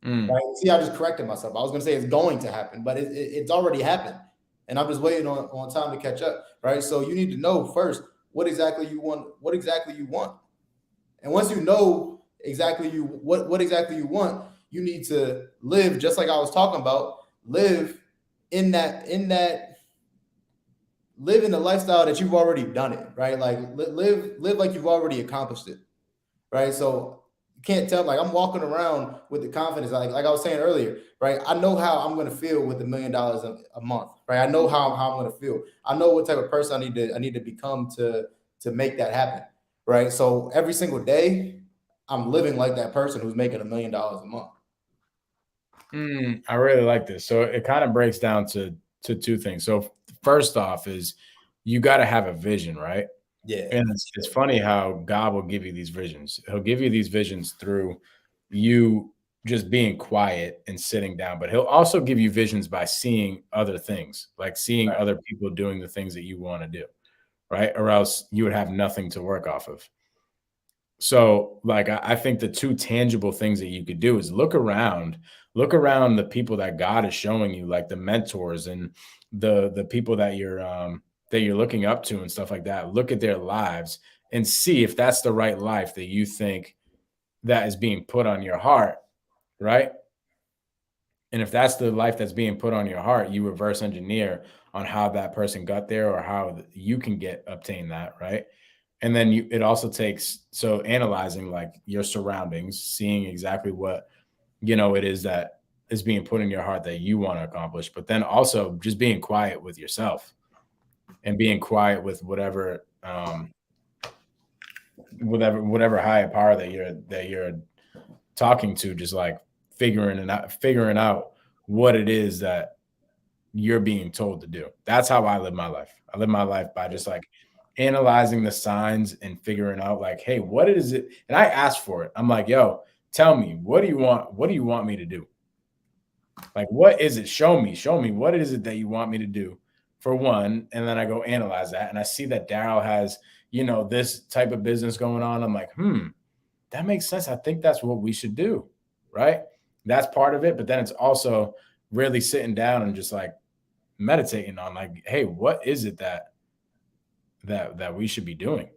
mm. Right? See, I just corrected myself. I was going to say it's going to happen, but it's already happened, and I'm just waiting on time to catch up. Right? So you need to know first what exactly you want. What exactly you want, and once you know exactly what exactly you want, you need to live just like I was talking about. Live in that live in the lifestyle that you've already done it, right? Like, live like you've already accomplished it, right? So you can't tell, like, I'm walking around with the confidence, like I was saying earlier, right? I know how I'm going to feel with $1 million a month, right? I know how I'm going to feel. I know what type of person I need to become to make that happen, right? So every single day, I'm living like that person who's making $1 million a month. I really like this. So it kind of breaks down to two things. So first off is you got to have a vision, right? Yeah, And it's funny how God will give you these visions. He'll give you these visions through you just being quiet and sitting down, but he'll also give you visions by seeing other things, like seeing right. other people doing the things that you want to do, right? Or else you would have nothing to work off of. So, like, I think the two tangible things that you could do is look around the people that God is showing you, like the mentors and the people that you're looking up to and stuff like that. Look at their lives and see if that's the right life that you think that is being put on your heart, right? And if that's the life that's being put on your heart, you reverse engineer on how that person got there or how you can obtain that, right? And then it also takes, so analyzing like your surroundings, seeing exactly what it is that is being put in your heart that you want to accomplish, but then also just being quiet with yourself and being quiet with whatever higher power that you're talking to, just like figuring out what it is that you're being told to do. That's how I live my life. I live my life by just like analyzing the signs and figuring out like, hey, what is it? And I ask for it. I'm like, yo, tell me, what do you want? What do you want me to do? Like, what is it? Show me what is it that you want me to do, for one. And then I go analyze that. And I see that Daryl has, this type of business going on. I'm like, that makes sense. I think that's what we should do. Right. That's part of it. But then it's also really sitting down and just like meditating on like, hey, what is it that we should be doing,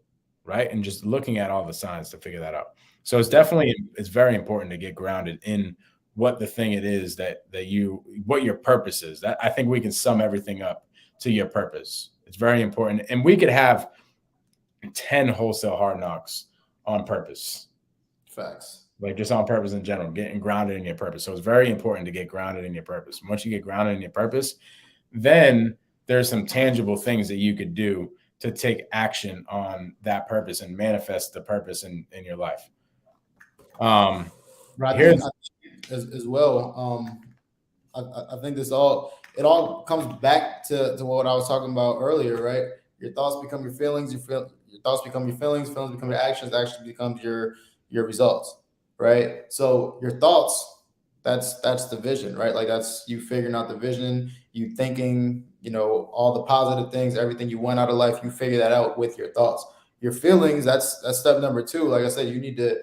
right? And just looking at all the signs to figure that out. So it's very important to get grounded in what the thing it is what your purpose is. That I think we can sum everything up to your purpose. It's very important, and we could have 10 wholesale hard knocks on purpose, Facts. like just on purpose in general, getting grounded in your purpose. So it's very important to get grounded in your purpose. Once you get grounded in your purpose, then there's some tangible things that you could do to take action on that purpose and manifest the purpose in your life. But I think Here's as well. I think it all comes back to what I was talking about earlier, right? Your thoughts become your feelings. Your thoughts become your feelings. Feelings become your actions. Action becomes your results, right? So your thoughts, that's the vision, right? Like that's you figuring out the vision, you thinking, all the positive things, everything you want out of life, you figure that out with your thoughts. Your feelings, that's step number two. Like I said, you need to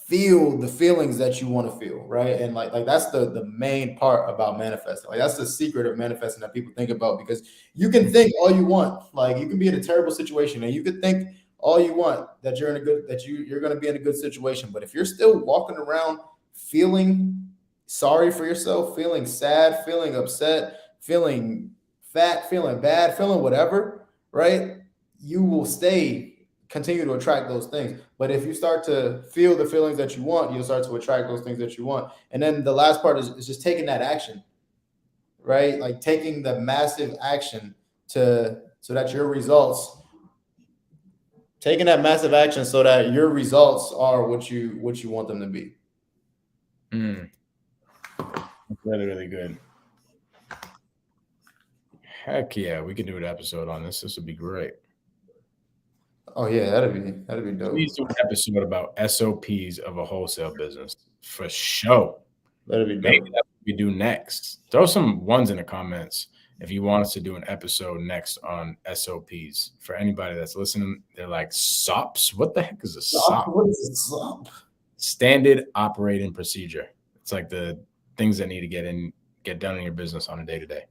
feel the feelings that you want to feel, right? And like that's the main part about manifesting. Like that's the secret of manifesting that people think about, because you can think all you want. Like you can be in a terrible situation and you could think all you want that you're going to be in a good situation, but if you're still walking around feeling sorry for yourself, feeling sad, feeling upset, feeling fat, feeling bad, feeling whatever, right? You will continue to attract those things. But if you start to feel the feelings that you want, you'll start to attract those things that you want. And then the last part is just taking that action, right? Like taking the massive action so that your results, taking that massive action so that your results are what you want them to be. Really, really good. Heck yeah, we could do an episode on this. This would be great. Oh yeah, that'd be dope. Please do an episode about SOPs of a wholesale business for sure. That'd be dope. Maybe that's what we do next. Throw some ones in the comments if you want us to do an episode next on SOPs. For anybody that's listening, they're like, SOPs? What the heck is a SOP? What is a SOP? Standard operating procedure. It's like the things that need to get done in your business on a day-to-day.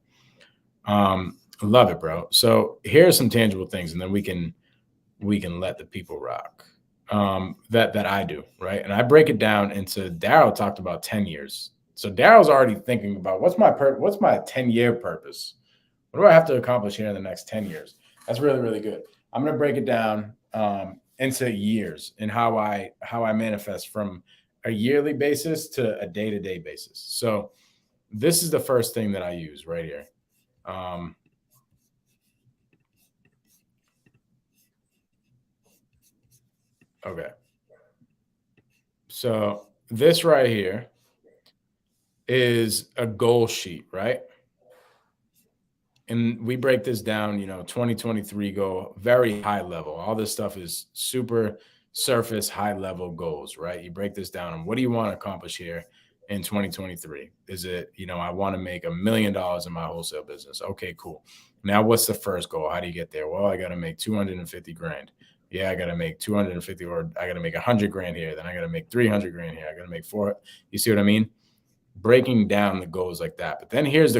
Love it, bro. So here are some tangible things, and then we can let the people rock. That I do, right? And I break it down into, Daryl talked about 10 years. So Daryl's already thinking about what's my 10-year purpose? What do I have to accomplish here in the next 10 years? That's really, really good. I'm going to break it down into years and how I manifest from a yearly basis to a day-to-day basis. So this is the first thing that I use right here. Okay. So this right here is a goal sheet, right? And we break this down, 2023 goal, very high level. All this stuff is super surface, high level goals, right? You break this down and what do you want to accomplish here in 2023? Is it, I want to make $1 million in my wholesale business. Okay, cool. Now what's the first goal? How do you get there? Well, I got to make 250 grand. Yeah, I got to make 250, or I got to make 100 grand here. Then I got to make 300 grand here. I got to make 4. You see what I mean? Breaking down the goals like that. But then here's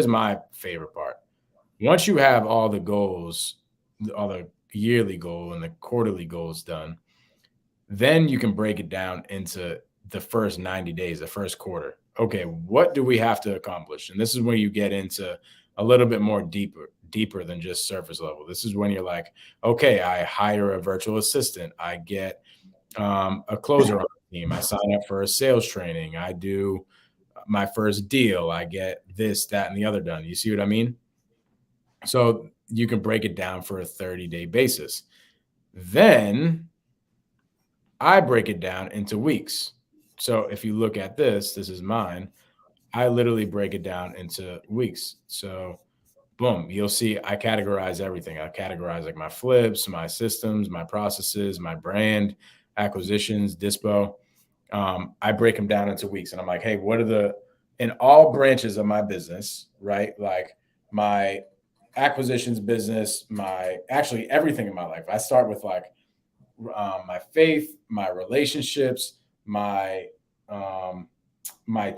my favorite part. Once you have all the goals, all the yearly goal and the quarterly goals done, then you can break it down into the first 90 days, the first quarter. Okay, what do we have to accomplish? And this is where you get into a little bit more deeper than just surface level. This is when you're like, okay, I hire a virtual assistant. I get a closer on the team. I sign up for a sales training. I do my first deal. I get this, that, and the other done. You see what I mean? So you can break it down for a 30-day basis. Then I break it down into weeks. So if you look at this is mine. I literally break it down into weeks. So boom, you'll see I categorize everything. I categorize like my flips, my systems, my processes, my brand, acquisitions, dispo. I break them down into weeks, and I'm like, hey, what are in all branches of my business, right? Like my acquisitions business, actually everything in my life. I start with like my faith, my relationships, my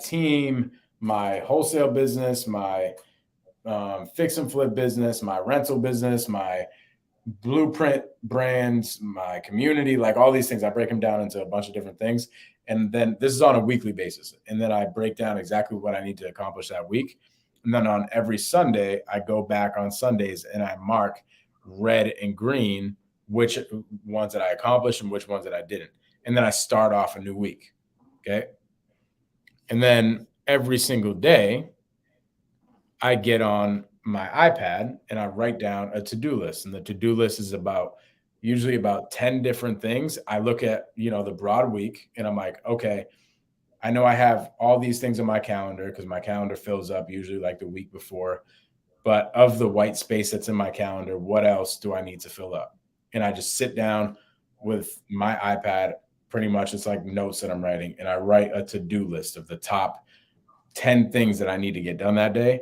team, my wholesale business, my fix and flip business, my rental business, my blueprint brands, my community, like all these things. I break them down into a bunch of different things. And then this is on a weekly basis. And then I break down exactly what I need to accomplish that week. And then on every Sunday, I go back on Sundays and I mark red and green which ones that I accomplished and which ones that I didn't. And then I start off a new week. Okay. And then every single day, I get on my iPad and I write down a to-do list. And the to-do list is usually about 10 different things. I look at, the broad week and I'm like, okay, I know I have all these things on my calendar because my calendar fills up usually like the week before. But of the white space that's in my calendar, what else do I need to fill up? And I just sit down with my iPad. Pretty much it's like notes that I'm writing, and I write a to-do list of the top 10 things that I need to get done that day.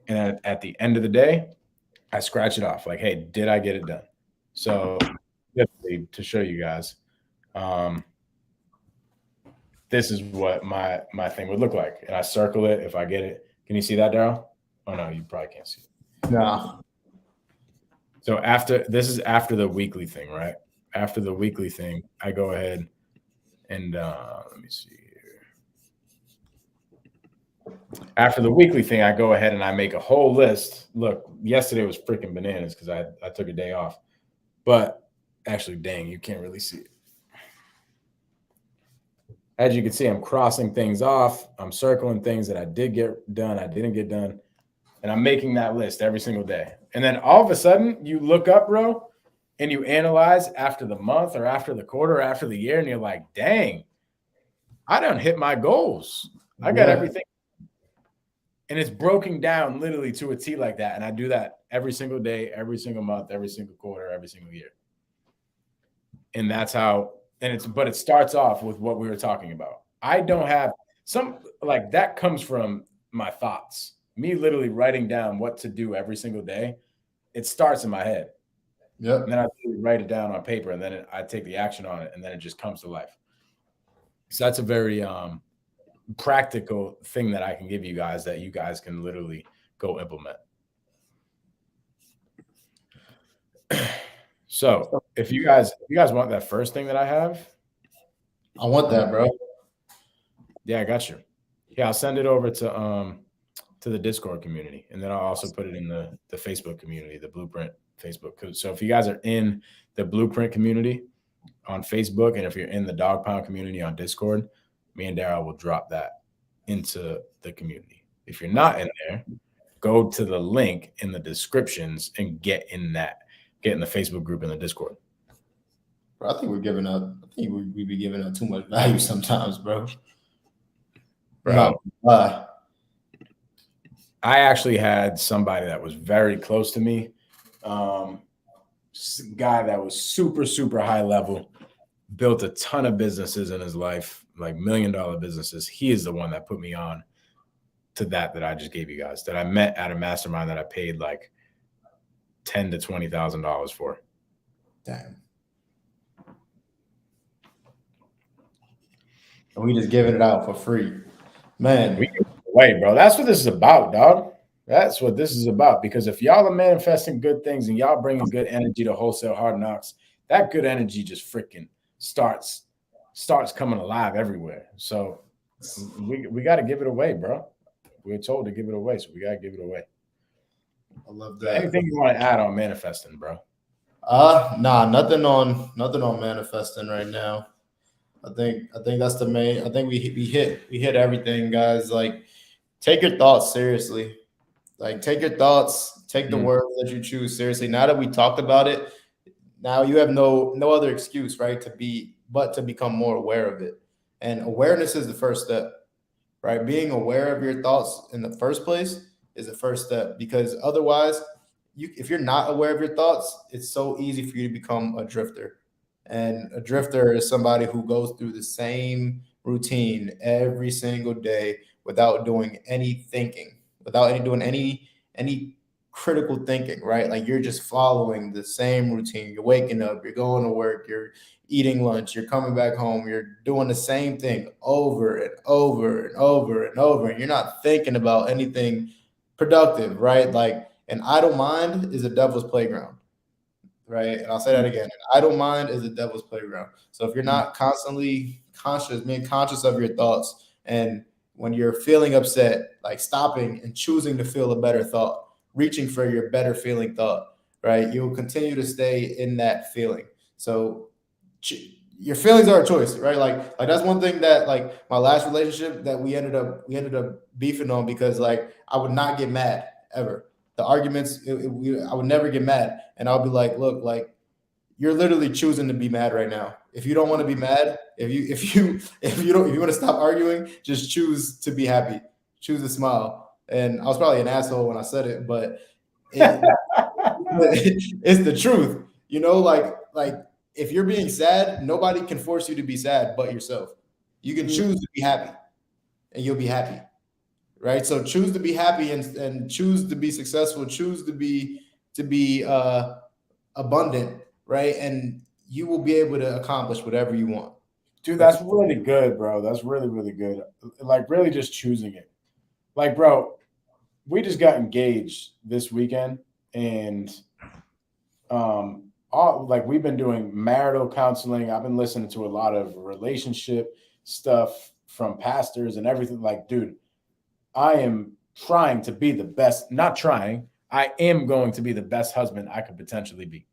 And then at the end of the day, I scratch it off like, hey, did I get it done? So to show you guys, this is what my thing would look like. And I circle it if I get it. Can you see that, Daryl? Oh no, you probably can't see it. No. So this is after the weekly thing, right? After the weekly thing, I go ahead and let me see here. After the weekly thing, I go ahead and I make a whole list. Look, yesterday was freaking bananas because I took a day off. But actually, dang, you can't really see it. As you can see, I'm crossing things off. I'm circling things that I did get done, I didn't get done. And I'm making that list every single day. And then all of a sudden, you look up, bro, and you analyze after the month or after the quarter or after the year, and you're like, dang, I done hit my goals. I got everything. And it's broken down literally to a T like that. And I do that every single day, every single month, every single quarter, every single year. And that's how, but it starts off with what we were talking about. I don't have like that comes from my thoughts. Me literally writing down what to do every single day. It starts in my head. Yep. And then I write it down on paper, and then I take the action on it, and then it just comes to life. So that's a very practical thing that I can give you guys that you guys can literally go implement. So if you guys want that first thing that I have, I want that, bro. Yeah, I got you. Yeah, I'll send it over to the Discord community, and then I'll also put it in the Facebook community, the Blueprint Facebook. So if you guys are in the Blueprint community on Facebook, and if you're in the Dog Pound community on Discord, me and Daryl will drop that into the community. If you're not in there, go to the link in the descriptions and get in the Facebook group in the Discord. Bro, I think we be giving up too much value sometimes, bro. Bro, I actually had somebody that was very close to me, guy that was super, super high level, built a ton of businesses in his life, like $1 million businesses. He is the one that put me on to that I just gave you guys, that I met at a mastermind that I paid like $10,000 to $20,000 for. Damn. And we just giving it out for free. Man. We give it away, bro. That's what this is about, dog. That's what this is about. Because if y'all are manifesting good things and y'all bringing good energy to Wholesale Hardknocks, that good energy just freaking starts coming alive everywhere. So we got to give it away, bro. We're told to give it away, so we got to give it away. I love that. Anything you want to add on manifesting, bro? Nah, nothing on manifesting right now. I think that's the main. I think we hit everything, guys. Like, take your thoughts seriously. Like, take your thoughts, take the words that you choose seriously. Now that we talked about it, now you have no other excuse, right? To become more aware of it. And awareness is the first step, right? Being aware of your thoughts in the first place is the first step, because otherwise, if you're not aware of your thoughts, it's so easy for you to become a drifter. And a drifter is somebody who goes through the same routine every single day without doing any thinking, without doing any critical thinking, right? Like, you're just following the same routine. You're waking up, you're going to work, you're eating lunch, you're coming back home, you're doing the same thing over and over and over and over, and you're not thinking about anything productive, right? Like, an idle mind is a devil's playground, right? And I'll say that again. An idle mind is a devil's playground. So if you're not constantly being conscious of your thoughts, and when you're feeling upset, like stopping and choosing to feel a better thought, reaching for your better feeling thought, right? You'll continue to stay in that feeling. So your feelings are a choice, right? Like that's one thing that, like, my last relationship that we ended up beefing on, because like I would not get mad ever. The arguments, I would never get mad, and I'll be like, look, like, you're literally choosing to be mad right now. If you don't want to be mad, if you want to stop arguing, just choose to be happy. Choose to smile. And I was probably an asshole when I said it, but it, it's the truth. Like if you're being sad, nobody can force you to be sad but yourself. You can choose to be happy, and you'll be happy, right? So choose to be happy and choose to be successful. Choose to be abundant, right? And you will be able to accomplish whatever you want. Dude, that's really good, bro. That's really, really good. Like, really just choosing it. Like, bro, we just got engaged this weekend, and like we've been doing marital counseling. I've been listening to a lot of relationship stuff from pastors and everything. Like, dude, I am trying to be the best, not trying, I am going to be the best husband I could potentially be,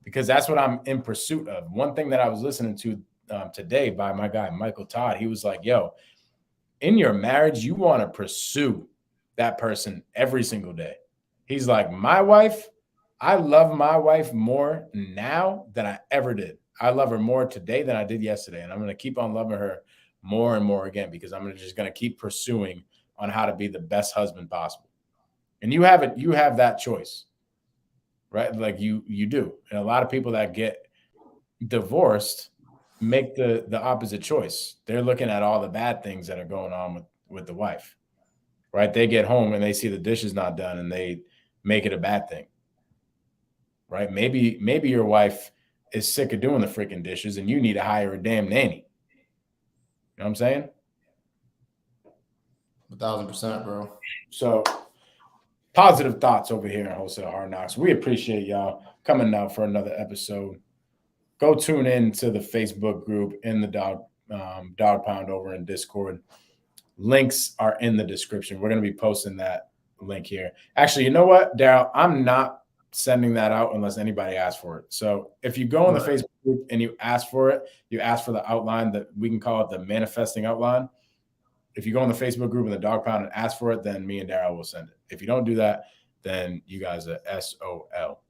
because that's what I'm in pursuit of. One thing that I was listening to today by my guy, Michael Todd, he was like, yo, in your marriage, you want to pursue that person every single day. He's like, my wife, I love my wife more now than I ever did. I love her more today than I did yesterday. And I'm going to keep on loving her more and more again, because I'm just going to keep pursuing on how to be the best husband possible. And you have it. You have that choice, right? Like you do. And a lot of people that get divorced make the opposite choice. They're looking at all the bad things that are going on with the wife, right? They get home and they see the dishes not done and they make it a bad thing, right? Maybe your wife is sick of doing the freaking dishes and you need to hire a damn nanny. You know what I'm saying? 1,000%, bro. So positive thoughts over here in Wholesale Hardknocks. We appreciate y'all coming out for another episode. Go tune in to the Facebook group in the dog pound over in Discord. Links are in the description. We're going to be posting that link here. Actually, you know what, Daryl? I'm not sending that out unless anybody asks for it. So if you go in the Facebook group and you ask for it, you ask for the outline, that we can call it the manifesting outline. If you go in the Facebook group in the dog pound and ask for it, then me and Daryl will send it. If you don't do that, then you guys are SOL.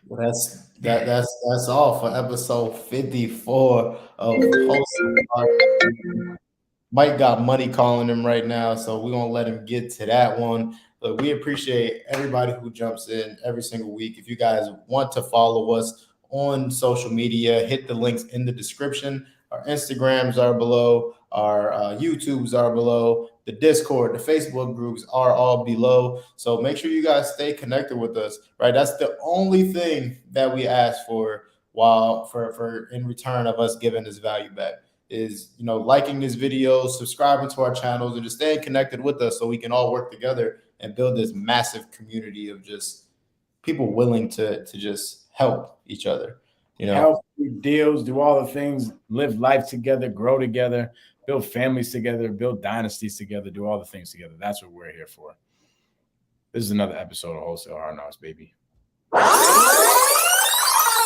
Well, that's all for episode 54 of Wholesale. Mike got money calling him right now, so we're gonna let him get to that one. But we appreciate everybody who jumps in every single week. If you guys want to follow us on social media, hit the links in the description. Our Instagrams are below, our YouTubes are below, the Discord, the Facebook groups are all below. So make sure you guys stay connected with us, right? That's the only thing that we ask for for in return of us giving this value back, is liking this video, subscribing to our channels, and just staying connected with us so we can all work together and build this massive community of just people willing to just help each other. Help, deals, do all the things, live life together, grow together, build families together, build dynasties together, do all the things together. That's what we're here for. This is another episode of Wholesale Hardknocks, baby.